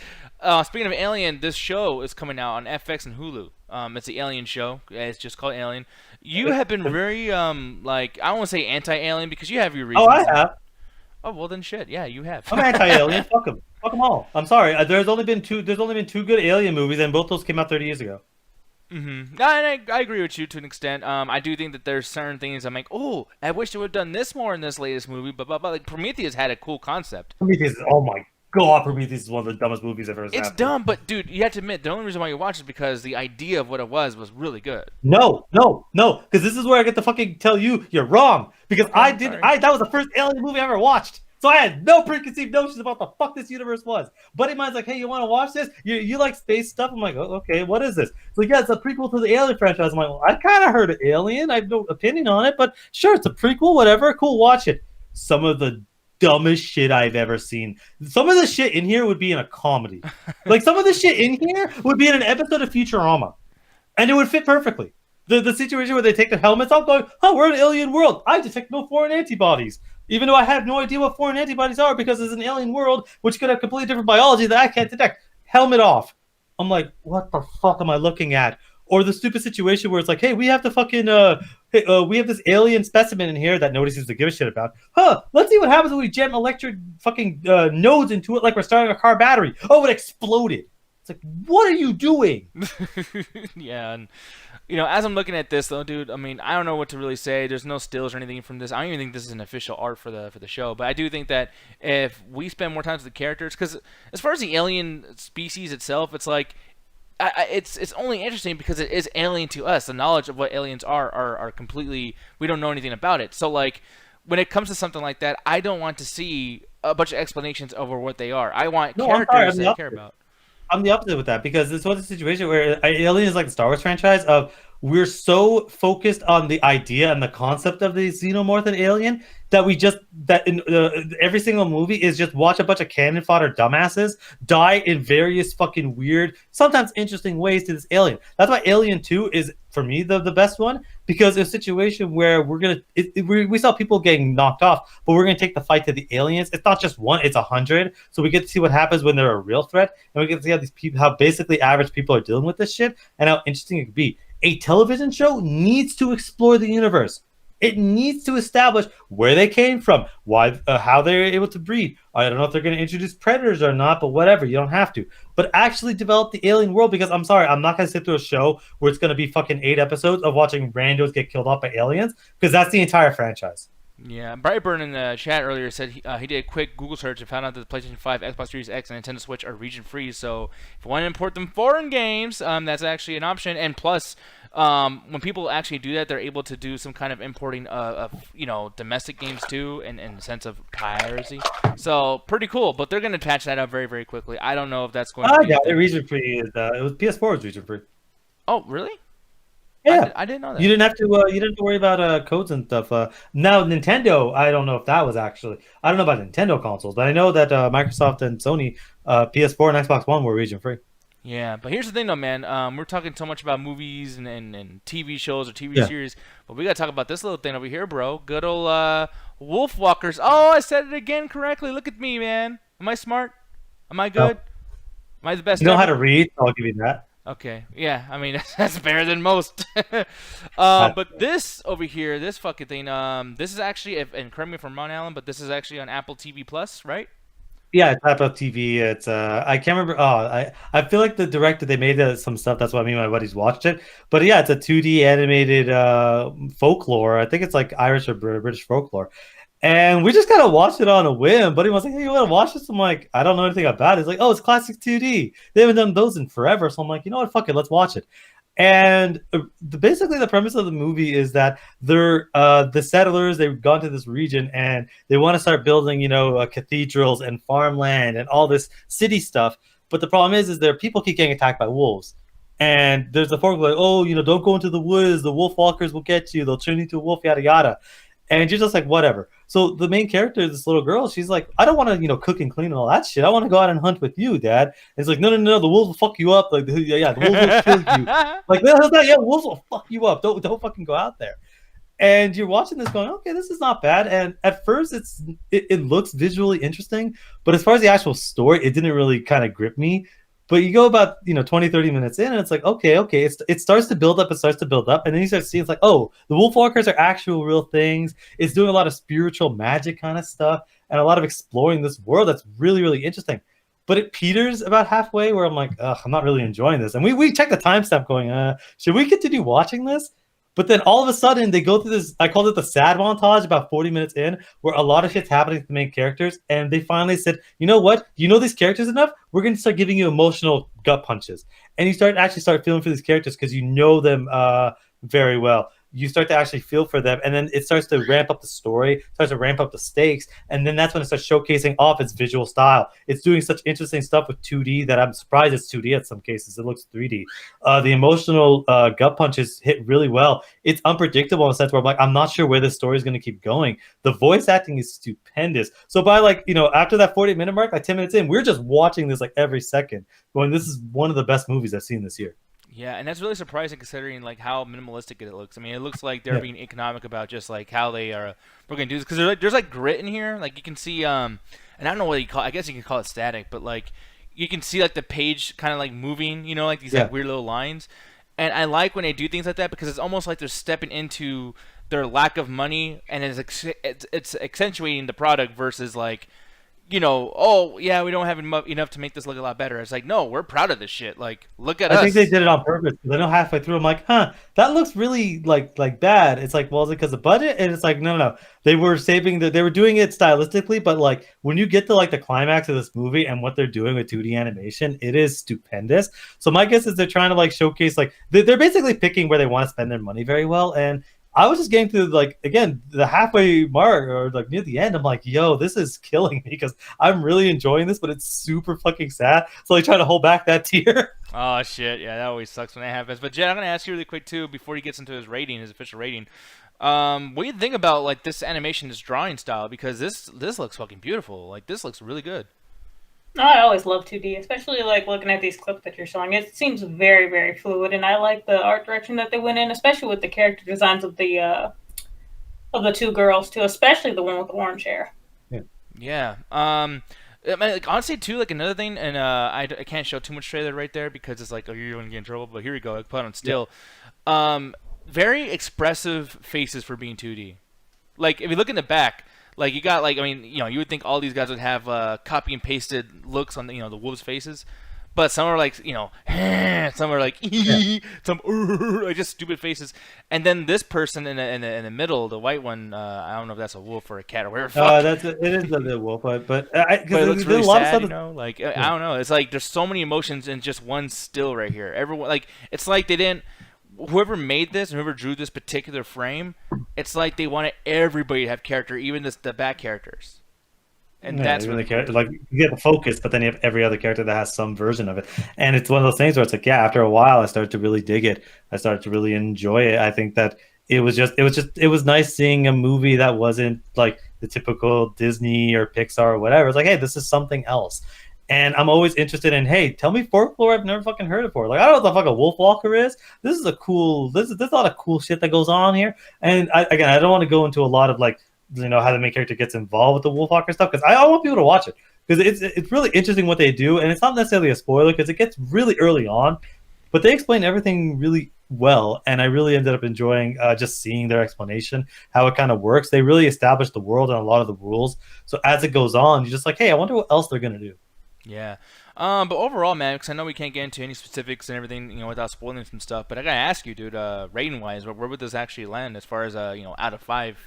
speaking of Alien, this show is coming out on FX and Hulu. It's the Alien show. It's just called Alien. You have been very like, I don't want to say anti-Alien because you have your reasons. Oh, I have. Oh well, then shit. Yeah, you have. I'm anti-Alien. Fuck them. Fuck them all. I'm sorry. There's only been two good Alien movies, and both those came out 30 years ago. Mm-hmm. I agree with you to an extent. I do think that there's certain things I'm like, oh, I wish they would have done this more in this latest movie. But like Prometheus had a cool concept. Prometheus, oh my god, Prometheus is one of the dumbest movies I've ever seen. It's dumb, but dude, you have to admit the only reason why you watch it is because the idea of what it was really good. No, because this is where I get to fucking tell you you're wrong. Because that was the first Alien movie I ever watched. So I had no preconceived notions about the fuck this universe was. Buddy of mine's like, hey, you want to watch this? You like space stuff? I'm like, oh, okay, what is this? So yeah, it's a prequel to the Alien franchise. I'm like, well, I kind of heard of Alien. I have no opinion on it, but sure, it's a prequel, whatever. Cool, watch it. Some of the dumbest shit I've ever seen. Some of the shit in here would be in a comedy. Like some of the shit in here would be in an episode of Futurama. And it would fit perfectly. The situation where they take their helmets off going, oh, we're in an alien world. I detect no foreign antibodies. Even though I have no idea what foreign antibodies are because it's an alien world which could have completely different biology that I can't detect. Helmet off. I'm like, what the fuck am I looking at? Or the stupid situation where it's like, hey, we have to fucking we have this alien specimen in here that nobody seems to give a shit about. Let's see what happens when we jam electric fucking nodes into it like we're starting a car battery. Oh, it exploded. It's like, what are you doing? Yeah, and as I'm looking at this though, dude, I mean, I don't know what to really say. There's no stills or anything from this. I don't even think this is an official art for the show, but I do think that if we spend more time with the characters, because as far as the alien species itself, it's like it's only interesting because it is alien to us. The knowledge of what aliens are completely, we don't know anything about it. So like when it comes to something like that, I don't want to see a bunch of explanations over what they are. I want characters that I care about. I'm the opposite with that because it's one of the situation where Alien is like the Star Wars franchise of we're so focused on the idea and the concept of the xenomorph and alien that we just in every single movie is just watch a bunch of cannon fodder dumbasses die in various fucking weird, sometimes interesting ways to this alien. That's why Alien 2 is for me the best one, because it's a situation where we saw people getting knocked off, but we're gonna take the fight to the aliens. It's not just one, it's 100. So we get to see what happens when they're a real threat, and we get to see how these people, how basically average people are dealing with this shit, and how interesting it could be. A television show needs to explore the universe. It needs to establish where they came from, why, how they're able to breed. I don't know if they're going to introduce predators or not, but whatever. You don't have to. But actually develop the alien world, because I'm sorry, I'm not going to sit through a show where it's going to be fucking 8 episodes of watching randos get killed off by aliens, because that's the entire franchise. Yeah, Brightburn in the chat earlier said he did a quick Google search and found out that the PlayStation 5, Xbox Series X, and Nintendo Switch are region-free. So if you want to import them foreign games, that's actually an option. And plus, when people actually do that, they're able to do some kind of importing of domestic games too, in the sense of piracy. So pretty cool. But they're going to patch that up very, very quickly. I don't know if that's going to be. Yeah, region-free is it was PS4 was region-free. Oh, really? Yeah, I didn't know that. You didn't have to. You didn't have to worry about codes and stuff. Now Nintendo, I don't know if that was actually. I don't know about Nintendo consoles, but I know that Microsoft and Sony, PS4 and Xbox One were region free. Yeah, but here's the thing, though, man. We're talking so much about movies and TV shows or TV series, but we gotta talk about this little thing over here, bro. Good old WOLFWALKERS. Oh, I said it again correctly. Look at me, man. Am I smart? Am I good? Am I the best? You know ever? how to read? So I'll give you that. Okay, yeah, I mean, that's better than most. But this over here, this fucking thing, this is actually, and correct me if I'm wrong, Alan, but this is actually on Apple TV Plus, right? Yeah, it's Apple TV. It's I can't remember. Oh, I feel like the director, they made some stuff. That's why me and my buddies watched it. But yeah, it's a 2D animated folklore. I think it's like Irish or British folklore. And we just kind of watched it on a whim. Buddy was like, hey, you want to watch this? I'm like, I don't know anything about it. It's like, oh, it's classic 2D. They haven't done those in forever. So I'm like, you know what? Fuck it. Let's watch it. And basically the premise of the movie is that they're the settlers, they've gone to this region and they want to start building, cathedrals and farmland and all this city stuff. But the problem is their people keep getting attacked by wolves. And there's the folk like, oh, don't go into the woods. The wolf walkers will get you. They'll turn you into a wolf, yada, yada. And you're just like, whatever. So the main character is this little girl. She's like, I don't want to, cook and clean and all that shit. I want to go out and hunt with you, Dad. And it's like, no, the wolves will fuck you up. Like, yeah, the wolves will kill you. Like, the hell's that? Yeah, wolves will fuck you up. Don't fucking go out there. And you're watching this going, okay, this is not bad. And at first, it looks visually interesting. But as far as the actual story, it didn't really kind of grip me. But you go about 20, 30 minutes in, and it's like, okay, it starts to build up, and then you start seeing it's like, oh, the wolfwalkers are actual real things. It's doing a lot of spiritual magic kind of stuff, and a lot of exploring this world that's really, really interesting. But it peters about halfway, where I'm like, ugh, I'm not really enjoying this. And we check the timestamp, going, should we continue watching this? But then all of a sudden, they go through this, I called it the sad montage, about 40 minutes in, where a lot of shit's happening to the main characters. And they finally said, you know what? You know these characters enough? We're going to start giving you emotional gut punches. And you start feeling for these characters because you know them very well. You start to actually feel for them, and then it starts to ramp up the story, starts to ramp up the stakes, and then that's when it starts showcasing off its visual style. It's doing such interesting stuff with 2D that I'm surprised it's 2D at some cases. It looks 3D. The emotional gut punches hit really well. It's unpredictable in a sense where I'm like, I'm not sure where this story is going to keep going. The voice acting is stupendous. So by after that 40-minute mark, like 10 minutes in, we're just watching this like every second, going, this is one of the best movies I've seen this year. Yeah, and that's really surprising considering like how minimalistic it looks. I mean, it looks like they're being economic about just like how they are. We're gonna do this because there's like grit in here. Like you can see, and I don't know what you call. I guess you can call it static, but like you can see like the page kind of like moving. Like these like weird little lines. And I like when they do things like that because it's almost like they're stepping into their lack of money, and it's accentuating the product versus like, oh yeah, we don't have enough to make this look a lot better. It's like, no, we're proud of this shit. Like, look at I us. think they did it on purpose. I know halfway through, I'm like, huh, that looks really like bad. It's like, well, is it because of budget? And it's like, no. They were they were doing it stylistically, but like when you get to like the climax of this movie and what they're doing with 2D animation, it is stupendous. So my guess is they're trying to like showcase like they're basically picking where they want to spend their money very well. And I was just getting to like again the halfway mark or like near the end. I'm like, yo, this is killing me because I'm really enjoying this, but it's super fucking sad. So I try to hold back that tear. Oh shit, yeah, that always sucks when that happens. But Jed, I'm gonna ask you really quick too before he gets into his rating, his official rating. What do you think about like this animation, this drawing style? Because this looks fucking beautiful. Like this looks really good. I always love 2D, especially like looking at these clips that you're showing. It seems very, very fluid, and I like the art direction that they went in, especially with the character designs of the two girls too, especially the one with the orange hair. Yeah. I mean, like, honestly, too, like another thing, and I can't show too much trailer right there because it's like, oh, you're going to get in trouble. But here we go. I put it on still. Yeah. Very expressive faces for being 2D. Like if you look in the back, like you got like I mean, you would think all these guys would have copy and pasted looks on the wolves' faces, but some are like some are like some like just stupid faces, and then this person in the middle, the white one, I don't know if that's a wolf or a cat or whatever. It is a wolf, but it looks really sad, like I don't know. It's like there's so many emotions in just one still right here. Everyone like it's like they didn't. Whoever made this, whoever drew this particular frame, it's like they wanted everybody to have character, even the back characters. And that's really like you get the focus, but then you have every other character that has some version of it. And it's one of those things where it's like, yeah, after a while, I started to really dig it. I started to really enjoy it. I think that it was nice seeing a movie that wasn't like the typical Disney or Pixar or whatever. It's like, hey, this is something else. And I'm always interested in, hey, tell me folklore I've never fucking heard it before. Like, I don't know what the fuck a wolf walker is. This is there's a lot of cool shit that goes on here. And I don't want to go into a lot of like, how the main character gets involved with the wolf walker stuff because I want people to watch it because it's really interesting what they do. And it's not necessarily a spoiler because it gets really early on, but they explain everything really well. And I really ended up enjoying just seeing their explanation, how it kind of works. They really established the world and a lot of the rules. So as it goes on, you're just like, hey, I wonder what else they're going to do. Yeah. But overall, man, because I know we can't get into any specifics and everything, without spoiling some stuff. But I gotta ask you, dude, rating-wise, where would this actually land as far as out of 5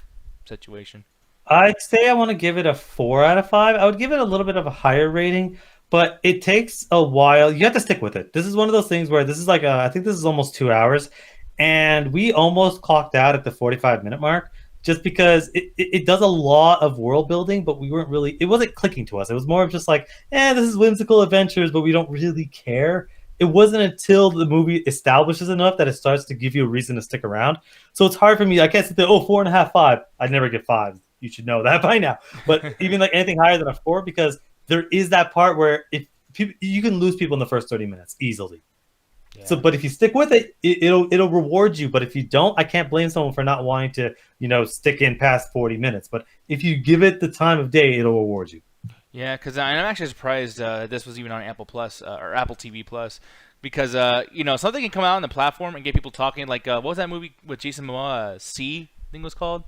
situation? I'd say I want to give it a 4 out of 5. I would give it a little bit of a higher rating, but it takes a while. You have to stick with it. This is one of those things where this is like I think this is almost 2 hours, and we almost clocked out at the 45-minute mark. Just because it does a lot of world building, but it wasn't clicking to us. It was more of just like, this is whimsical adventures, but we don't really care. It wasn't until the movie establishes enough that it starts to give you a reason to stick around. So it's hard for me. I can't sit there, 4.5, 5. I'd never get 5. You should know that by now. But even like anything higher than a 4, because there is that part where you can lose people in the first 30 minutes easily. Yeah. So, but if you stick with it, it'll reward you. But if you don't, I can't blame someone for not wanting to, stick in past 40 minutes. But if you give it the time of day, it'll reward you. Yeah, because I'm actually surprised this was even on Apple Plus or AppleTV Plus, because something can come out on the platform and get people talking. Like what was that movie with Jason Momoa? C, I think it was called.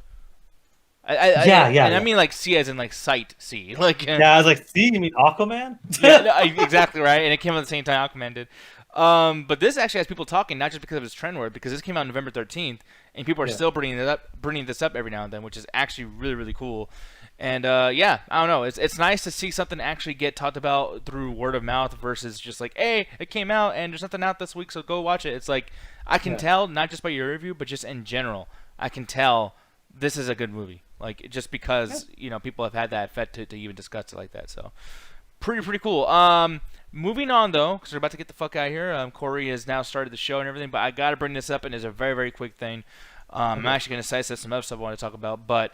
Yeah. I mean like C as in like sight C. Like I was like, C, you mean Aquaman? Yeah, exactly right. And it came out at the same time Aquaman did. But this actually has people talking, not just because of its trend word, because this came out November 13th, and people are still bringing this up every now and then, which is actually really, really cool. And I don't know, it's nice to see something actually get talked about through word of mouth versus just like, hey, it came out and there's nothing out this week, so go watch it. It's like I can tell, not just by your review, but just in general, I can tell this is a good movie. Like just because people have had that effect to even discuss it like that. So pretty cool. Moving on, though, because we're about to get the fuck out of here. Corey has now started the show and everything, but I got to bring this up, and it's a very, very quick thing. I'm actually going to sidestep some other stuff I want to talk about, but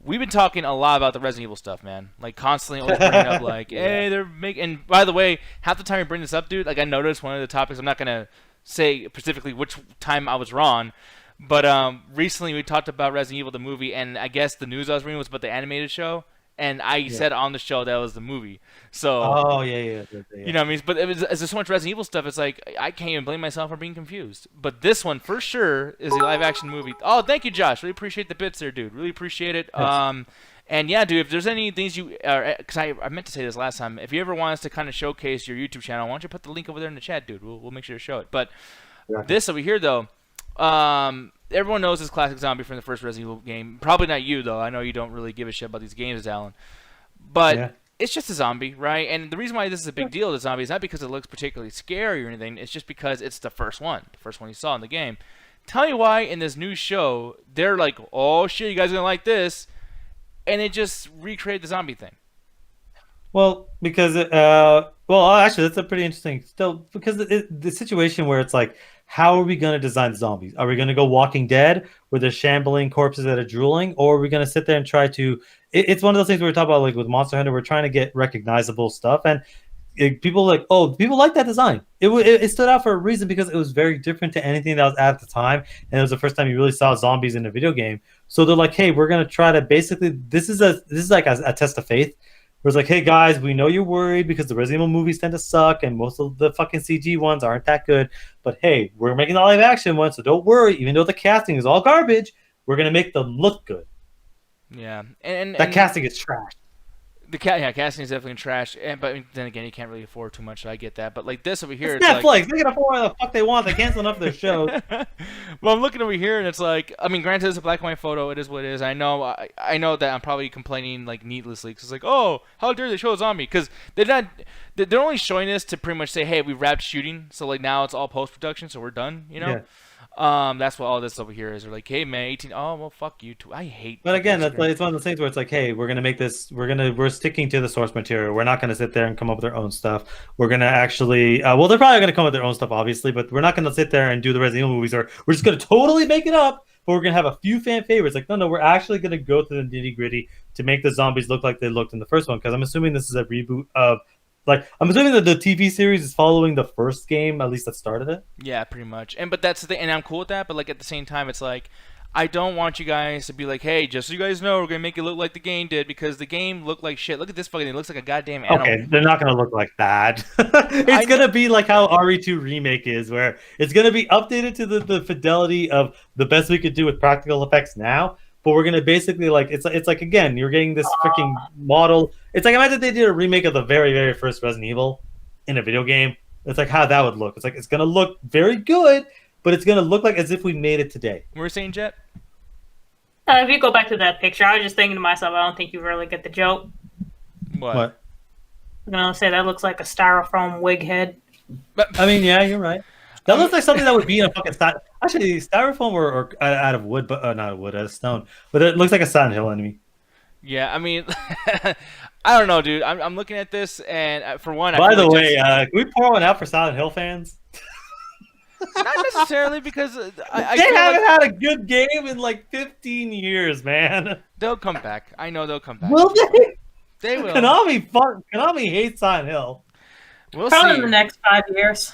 we've been talking a lot about the Resident Evil stuff, man. Like, constantly always bringing up, like, hey, they're making... And, by the way, half the time we bring this up, dude, like, I noticed one of the topics, I'm not going to say specifically which time I was wrong, but recently we talked about Resident Evil, the movie, and I guess the news I was reading was about the animated show. and I said on the show that was the movie. So Oh yeah. you know what I mean? But as there's so much Resident Evil stuff, it's like I can't even blame myself for being confused. But this one for sure is a live action movie. Oh, thank you, Josh. Really appreciate the bits there, dude. Really appreciate it. Yes. And yeah, dude, if there's any things you, because I meant to say this last time, if you ever want us to kind of showcase your YouTube channel, why don't you put the link over there in the chat, dude? We'll make sure to show it. But this over here, though, everyone knows this classic zombie from the first Resident Evil game. Probably not you, though. I know you don't really give a shit about these games, Alan. But it's just a zombie, right? And the reason why this is a big deal, the zombie, is not because it looks particularly scary or anything. It's just because it's the first one you saw in the game. Tell me why in this new show, they're like, oh, shit, you guys are going to like this. And it just recreated the zombie thing. Well, because actually, that's a pretty interesting. Still, because the situation where it's like, how are we going to design zombies? Are we going to go Walking Dead, where there's shambling corpses that are drooling, or are we going to sit there and try to? It's one of those things we were talking about, like with Monster Hunter. We're trying to get recognizable stuff, and people like that design. It stood out for a reason because it was very different to anything that was at the time, and it was the first time you really saw zombies in a video game. So they're like, hey, we're gonna try to basically this is like a test of faith. Where it's like, hey guys, we know you're worried because the Resident Evil movies tend to suck and most of the fucking CG ones aren't that good. But hey, we're making the live action one, so don't worry. Even though the casting is all garbage, we're gonna make them look good. Yeah, and casting is trash. Casting is definitely trash, but then again, you can't really afford too much. So I get that, but like this over here, it's Netflix. Like, they can afford whatever the fuck they want. They cancel enough of their shows. Well, I'm looking over here, and it's like, I mean, granted, it's a black and white photo. It is what it is. I know that I'm probably complaining like needlessly because it's like, oh, how dare they show a zombie? Because they're only showing this to pretty much say, hey, we wrapped shooting, so like now it's all post production, so we're done. You know. Yeah. That's what all this over here is. They're like, hey man, 18. Oh well, fuck you too. I hate. But again, that's like, it's one of those things where it's like, hey, we're gonna make this. We're sticking to the source material. We're not gonna sit there and come up with our own stuff. We're gonna actually, well, they're probably gonna come up with their own stuff, obviously, but we're not gonna sit there and do the Resident Evil movies, or we're just gonna totally make it up. But we're gonna have a few fan favorites. Like, no, we're actually gonna go to the nitty gritty to make the zombies look like they looked in the first one. Because I'm assuming this is a reboot of. Like, I'm assuming that the TV series is following the first game, at least that started it. Yeah, pretty much. But that's the thing, and I'm cool with that. But like at the same time, it's like I don't want you guys to be like, hey, just so you guys know, we're gonna make it look like the game did because the game looked like shit. Look at this fucking thing; it looks like a goddamn animal. Okay, they're not gonna look like that. It's gonna be like how RE2 remake is, where it's gonna be updated to the fidelity of the best we could do with practical effects now. But we're gonna basically like it's like again, you're getting this freaking model. It's like imagine they did a remake of the very, very first Resident Evil in a video game. It's like how that would look. It's like it's gonna look very good, but it's gonna look like as if we made it today. We're saying, Jet. If you go back to that picture, I was just thinking to myself, I don't think you really get the joke. What? I'm gonna say that looks like a styrofoam wig head. But I mean, yeah, you're right. That looks like something that would be in a fucking actually styrofoam or out of wood, but not wood, out of stone. But it looks like a Silent Hill enemy. Yeah, I mean, I don't know, dude. I'm looking at this, and for one, by the way, can we pour one out for Silent Hill fans? Not necessarily because I they haven't had a good game in like 15 years, man. They'll come back. I know they'll come back. Will they? They will. Konami hates Silent Hill. We'll probably see. in the next 5 years.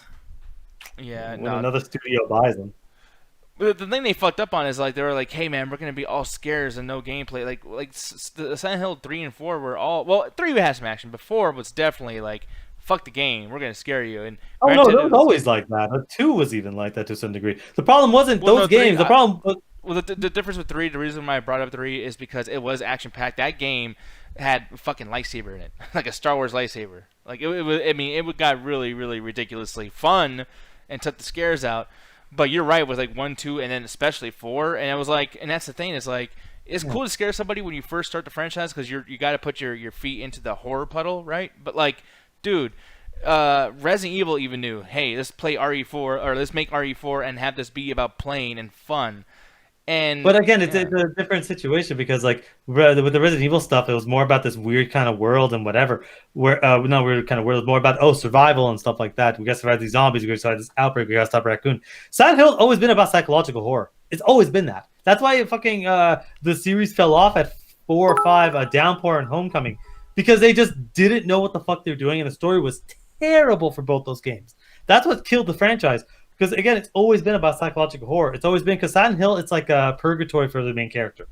Yeah, when another studio buys them. But the thing they fucked up on is like they were like, "Hey man, we're gonna be all scares and no gameplay." Like the Silent Hill 3 and 4 were all 3 had some action, but 4 was definitely like, "Fuck the game, we're gonna scare you." And no, it was always like that. But 2 was even like that to some degree. The problem wasn't those games. The problem. Well, the difference with 3, the reason why I brought up 3 is because it was action packed. That game had a fucking lightsaber in it, like a Star Wars lightsaber. Like it was. I mean, it got really, really ridiculously fun and took the scares out. But you're right with like 1, 2, and then especially 4. And it was like, and that's the thing is like, it's cool to scare somebody when you first start the franchise because you got to put your feet into the horror puddle, right? But like, dude, Resident Evil even knew, hey, let's play RE4 or let's make RE4 and have this be about playing and fun. But again, it's a different situation because like with the Resident Evil stuff, it was more about this weird kind of world and whatever. Where weird kind of world, more about survival and stuff like that. We got to survive these zombies. We got to survive this outbreak. We got to stop Raccoon. Silent Hill's always been about psychological horror. It's always been that. That's why fucking the series fell off at 4 or 5, Downpour and Homecoming, because they just didn't know what the fuck they were doing, and the story was terrible for both those games. That's what killed the franchise. Because again, it's always been about psychological horror. It's always been because Silent Hill, it's like a purgatory for the main character.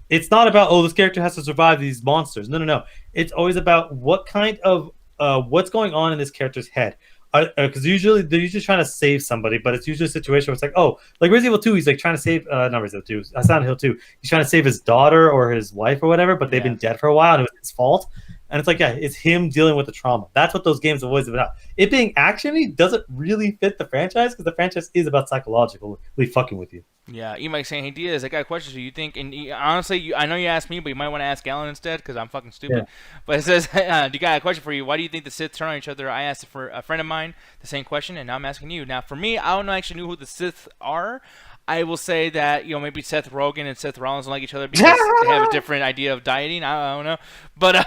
It's not about, oh, this character has to survive these monsters. No. It's always about what kind of what's going on in this character's head. Because usually they're usually trying to save somebody, but it's usually a situation where it's like, oh, like Resident Evil 2, he's like trying to save not Resident Evil 2, Silent Hill 2. He's trying to save his daughter or his wife or whatever, but they've been dead for a while and it was his fault. And it's like, yeah, it's him dealing with the trauma. That's what those games have always been about. It being actiony doesn't really fit the franchise because the franchise is about psychologically fucking with you. Yeah, Emike saying, "Hey Diaz, I got a question. So you think?" And honestly, I know you asked me, but you might want to ask Alan instead because I'm fucking stupid. Yeah. But it says, "You got a question for you? Why do you think the Sith turn on each other?" I asked for a friend of mine the same question, and now I'm asking you. Now, for me, I don't actually know who the Sith are. I will say that maybe Seth Rogen and Seth Rollins don't like each other because they have a different idea of dieting. I don't know, but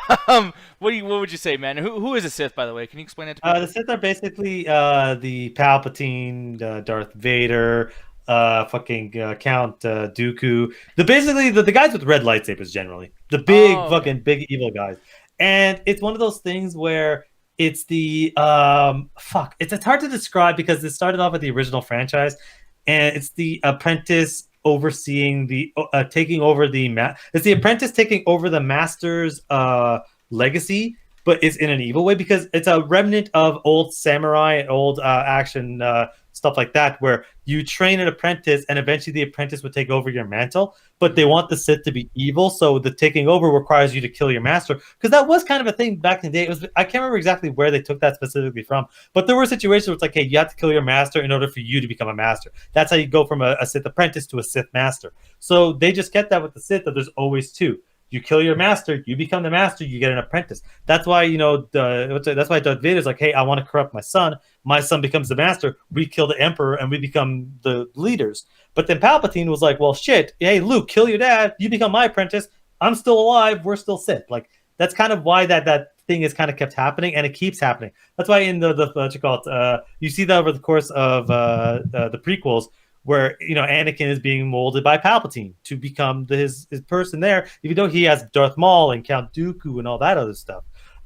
what would you say, man? Who is a Sith, by the way? Can you explain it to me? The Sith are basically the Palpatine, Darth Vader, fucking Count Dooku. The guys with red lightsabers generally. The big fucking big evil guys. And it's one of those things where it's the it's hard to describe because it started off with the original franchise. And it's the apprentice overseeing the taking over it's the apprentice taking over the master's legacy, but it's in an evil way because it's a remnant of old samurai and old action stuff like that, where you train an apprentice and eventually the apprentice would take over your mantle, but they want the Sith to be evil, so the taking over requires you to kill your master, because that was kind of a thing back in the day. I can't remember exactly where they took that specifically from, but there were situations where it's like, hey, you have to kill your master in order for you to become a master. That's how you go from a Sith apprentice to a Sith master. So they just get that with the Sith, that there's always two. You kill your master, you become the master, you get an apprentice. That's why, that's why Darth Vader's like, hey, I want to corrupt my son. My son becomes the master. We kill the emperor and we become the leaders. But then Palpatine was like, well, shit. Hey, Luke, kill your dad. You become my apprentice. I'm still alive. We're still Sith. Like, that's kind of why that thing is kind of kept happening, and it keeps happening. That's why in you see that over the course of the prequels, where Anakin is being molded by Palpatine to become his person there, even though he has Darth Maul and Count Dooku and all that other stuff.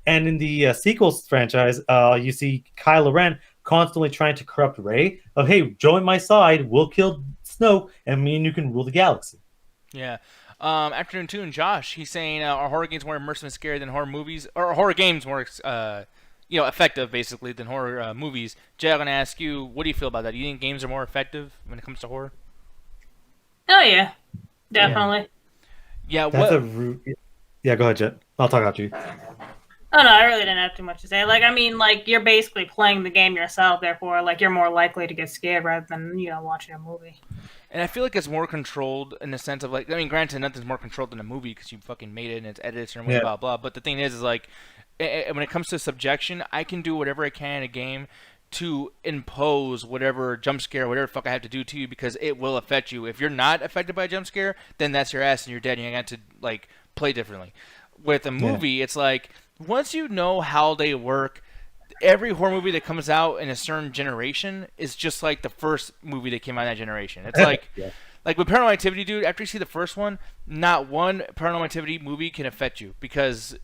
And in the sequels franchise, you see Kylo Ren constantly trying to corrupt Rey of, hey, join my side, we'll kill Snoke, and me and you can rule the galaxy. Yeah. Afternoon Tune, Josh, he's saying, are horror games more immersive and scary than horror movies? Or are horror games more effective, basically, than horror movies? Jay, I'm going to ask you, what do you feel about that? Do you think games are more effective when it comes to horror? Oh, yeah. Definitely. Yeah, go ahead, Jet. I'll talk after you. Oh, no, I really didn't have too much to say. Like, I mean, like, you're basically playing the game yourself, therefore, like, you're more likely to get scared rather than, watching a movie. And I feel like it's more controlled in the sense of, like, I mean, granted, nothing's more controlled than a movie because you fucking made it and it's edited and blah, blah. But the thing is like, when it comes to subjection, I can do whatever I can in a game to impose whatever jump scare, whatever fuck I have to do to you, because it will affect you. If you're not affected by a jump scare, then that's your ass and you're dead and you got to, like, play differently. With a movie, it's like, once you know how they work, every horror movie that comes out in a certain generation is just like the first movie that came out in that generation. It's like, like with Paranormal Activity, dude, after you see the first one, not one Paranormal Activity movie can affect you, because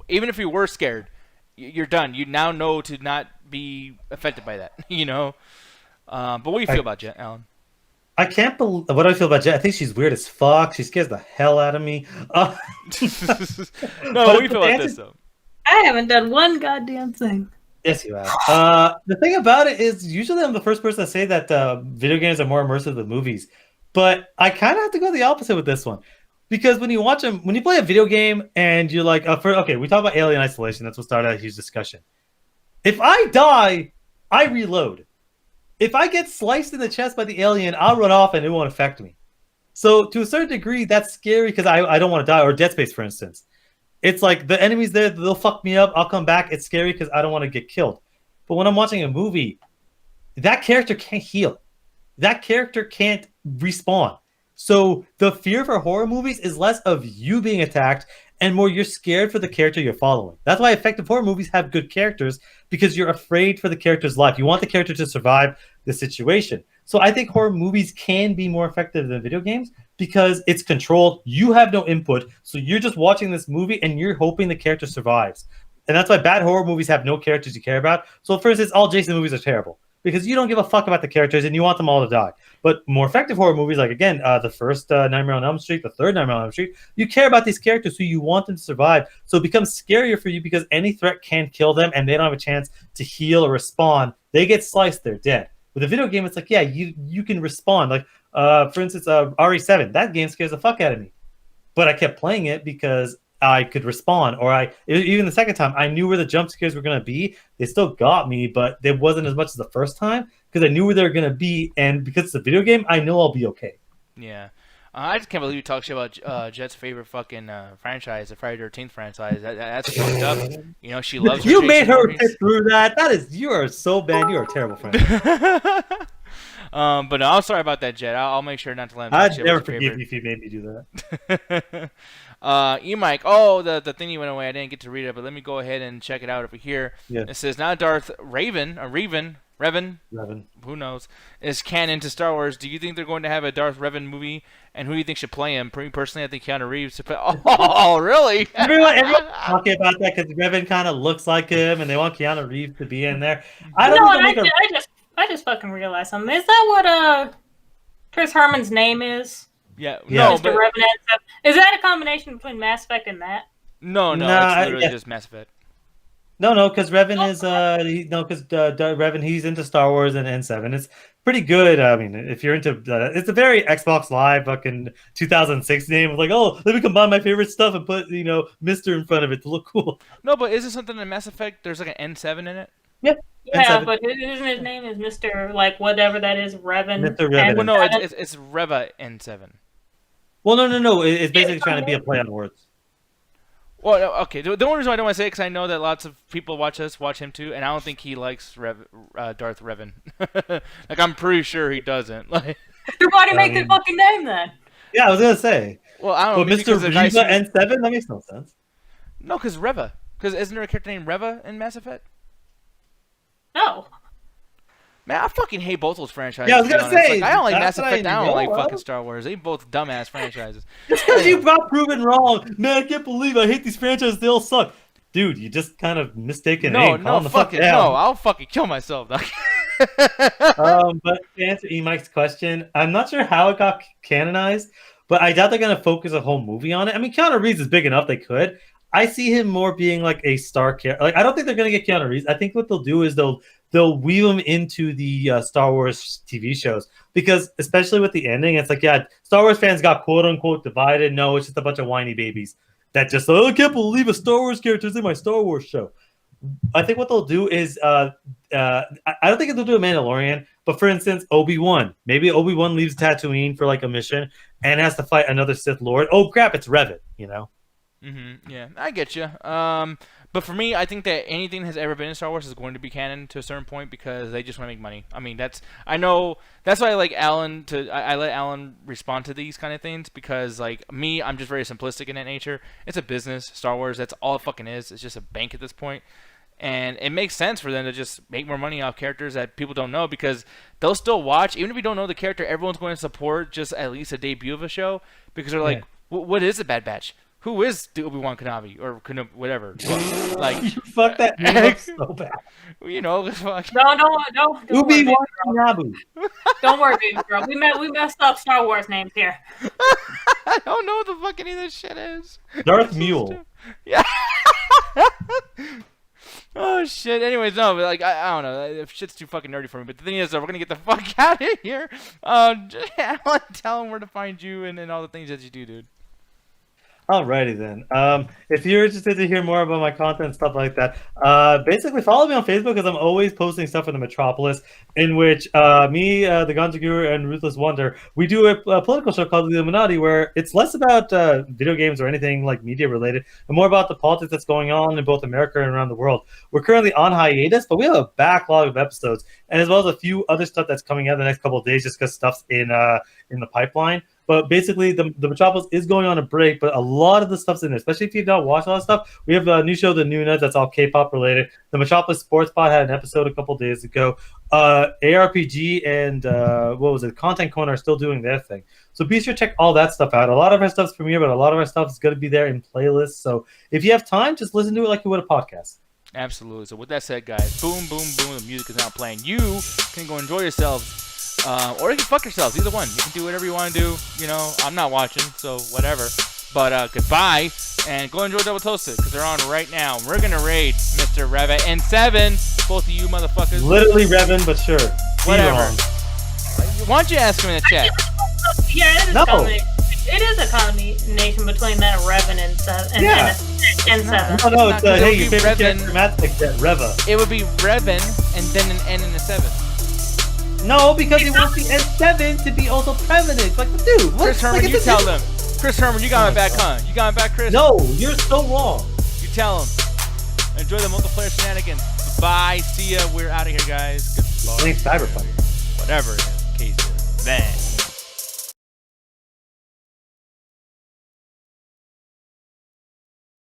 even if you were scared, you're done. You now know to not be affected by that, But what do you feel about Jet, Alan? I can't believe what I feel about Jet. I think she's weird as fuck. She scares the hell out of me. No, what do you feel about this, though? I haven't done one goddamn thing. Yes, you have. The thing about it is, usually I'm the first person to say that video games are more immersive than movies, but I kind of have to go the opposite with this one, because when you play a video game and you're like, we talk about Alien Isolation. That's what started a huge discussion. If I die, I reload. If I get sliced in the chest by the alien, I'll run off and it won't affect me. So to a certain degree, that's scary because I don't want to die. Or Dead Space, for instance. It's like the enemy's there, they'll fuck me up, I'll come back. It's scary because I don't want to get killed. But when I'm watching a movie, that character can't heal. That character can't respawn. So the fear for horror movies is less of you being attacked and more you're scared for the character you're following. That's why effective horror movies have good characters, because you're afraid for the character's life. You want the character to survive the situation. So I think horror movies can be more effective than video games because it's controlled. You have no input. So you're just watching this movie and you're hoping the character survives. And that's why bad horror movies have no characters you care about. So for instance, all Jason movies are terrible because you don't give a fuck about the characters and you want them all to die. But more effective horror movies, like again, the first Nightmare on Elm Street, the third Nightmare on Elm Street, you care about these characters, so you want them to survive. So it becomes scarier for you because any threat can kill them, and they don't have a chance to heal or respawn. They get sliced, they're dead. With a video game, it's like, yeah, you can respawn. Like, for instance, RE7, that game scares the fuck out of me. But I kept playing it because I could respawn, or even the second time, I knew where the jump scares were going to be. They still got me, but it wasn't as much as the first time because I knew where they were going to be, and because it's a video game, I know I'll be okay. Yeah. I just can't believe you talk shit about Jet's favorite fucking franchise, the Friday the 13th franchise. That's fucked up. You know, she loves her You Jason made her Voorhees. get through that. You are so bad. You are a terrible friend. But no, I'm sorry about that, Jet. I'll make sure not to let him. I'd never forgive you if you made me do that. E-Mike, the thing you went away. I didn't get to read it, but let me go ahead and check it out over here. Yeah. It says, now Darth Revan, who knows, is canon to Star Wars. Do you think they're going to have a Darth Revan movie, and who do you think should play him? Personally, I think Keanu Reeves. Oh, really? Everyone's talking about that because Revan kind of looks like him, and they want Keanu Reeves to be in there. I just fucking realized something. Is that what Chris Herman's name is? Yeah. Yeah. No, Mr. but Revenant stuff. Is that a combination between Mass Effect and that? no, Nah, it's literally yeah. just Mass Effect. No, because Revan is Revan, he's into Star Wars and N7. It's pretty good. I mean, if you're into it's a very Xbox Live fucking 2006 name. It's like, oh, let me combine my favorite stuff and put Mr. in front of it to look cool. No, but isn't something in Mass Effect? There's like an N7 in it. Yeah. Yeah, N7. but isn't his name is Mr. like whatever that is, Revan? Mr. Revan. Well, no, it's Reva N7. Well, no. It's basically trying to be a play on words. Well, okay. The only reason I don't want to say it because I know that lots of people watch him too, and I don't think he likes Darth Revan. Like, I'm pretty sure he doesn't. Like, Then why do you make the fucking name then? Yeah, I was gonna say. well, I don't know. But maybe Mr. because the guy Reva N7, that makes no sense. No, because Reva. Because isn't there a character named Reva in Mass Effect? No. Man, I fucking hate both those franchises. Yeah, I was to be gonna honest. say, Like, I don't like that's Mass what Effect. I I don't like know fucking of. Star Wars. They both dumbass franchises. Just because you got proven wrong, man, I can't believe I hate these franchises. They all suck, dude. You just kind of mistaken. No, name. Calm the fuck fucking down. no. I'll fucking kill myself. Dog. But to answer E-Mike's question, I'm not sure how it got canonized, but I doubt they're gonna focus a whole movie on it. I mean, Keanu Reeves is big enough; they could. I see him more being like a star character. Like, I don't think they're gonna get Keanu Reeves. I think what they'll do is they'll weave him into the Star Wars TV shows, because especially with the ending, it's like, yeah, Star Wars fans got quote unquote divided. No, it's just a bunch of whiny babies that just, oh, I can't believe a Star Wars character is in my Star Wars show. I think what they'll do is I don't think they'll do a Mandalorian, but for instance, Obi-Wan. Maybe Obi-Wan leaves Tatooine for like a mission and has to fight another Sith Lord. Oh crap, it's Revan, Yeah, I get you. But for me, I think that anything that has ever been in Star Wars is going to be canon to a certain point because they just want to make money. I mean, I know that's why I like Alan I let Alan respond to these kind of things because, like me, I'm just very simplistic in that nature. It's a business, Star Wars. That's all it fucking is. It's just a bank at this point. And it makes sense for them to just make more money off characters that people don't know because they'll still watch. Even if you don't know the character, everyone's going to support just at least a debut of a show because they're like, what is the Bad Batch? Who is the Obi-Wan Kenobi or whatever? Like, You fuck that name up so bad. Fuck. No. Obi-Wan Kenobi. Don't worry, baby girl. We messed up Star Wars names here. I don't know what the fuck any of this shit is. Darth Mule. Yeah. Oh shit. Anyways, no, but like I don't know. If shit's too fucking nerdy for me. But the thing is, we're gonna get the fuck out of here. Alan, tell them where to find you and all the things that you do, dude. Alrighty then. If you're interested to hear more about my content and stuff like that, basically follow me on Facebook because I'm always posting stuff in the Metropolis, in which me, the Ganja Guru, and Ruthless Wonder, we do a political show called The Illuminati, where it's less about video games or anything like media related, and more about the politics that's going on in both America and around the world. We're currently on hiatus, but we have a backlog of episodes, and as well as a few other stuff that's coming out the next couple of days, just because stuff's in the pipeline. But basically, the Metropolis is going on a break, but a lot of the stuff's in there, especially if you've not watched a lot of stuff. We have a new show, The New Nuts, that's all K-pop related. The Metropolis Sports Pod had an episode a couple days ago. ARPG and, Content Corner are still doing their thing. So be sure to check all that stuff out. A lot of our stuff's premiere, but a lot of our stuff is going to be there in playlists. So if you have time, just listen to it like you would a podcast. Absolutely. So with that said, guys, boom, boom, boom. The music is now playing. You can go enjoy yourselves, or you can fuck yourselves. Either one. You can do whatever you want to do. You know, I'm not watching, so whatever. But goodbye, and go enjoy Double Toasted because they're on right now. We're gonna raid Mr. Reva and 7. Both of you motherfuckers. Literally Revan, but sure. Whatever. Why don't you ask him in the chat? Yeah, it is No. a combination. It is a combination between that Revan and 7. Yeah. And 7. No, it's It'll hey, be your favorite Revan. character, Matt, like that, Reva. It would be Revan and then an N and a 7. No, because he wants the N7 to be also prevalent. Like, dude, what? Chris Herman, like, you it's tell a- them. Chris Herman, you got my back, huh? You got my back, Chris? No, you're so wrong. You tell them. Enjoy the multiplayer shenanigans. Bye. See ya. We're out of here, guys. Goodbye. Thanks, Cyberpunk. Whatever it is. Case is. Then.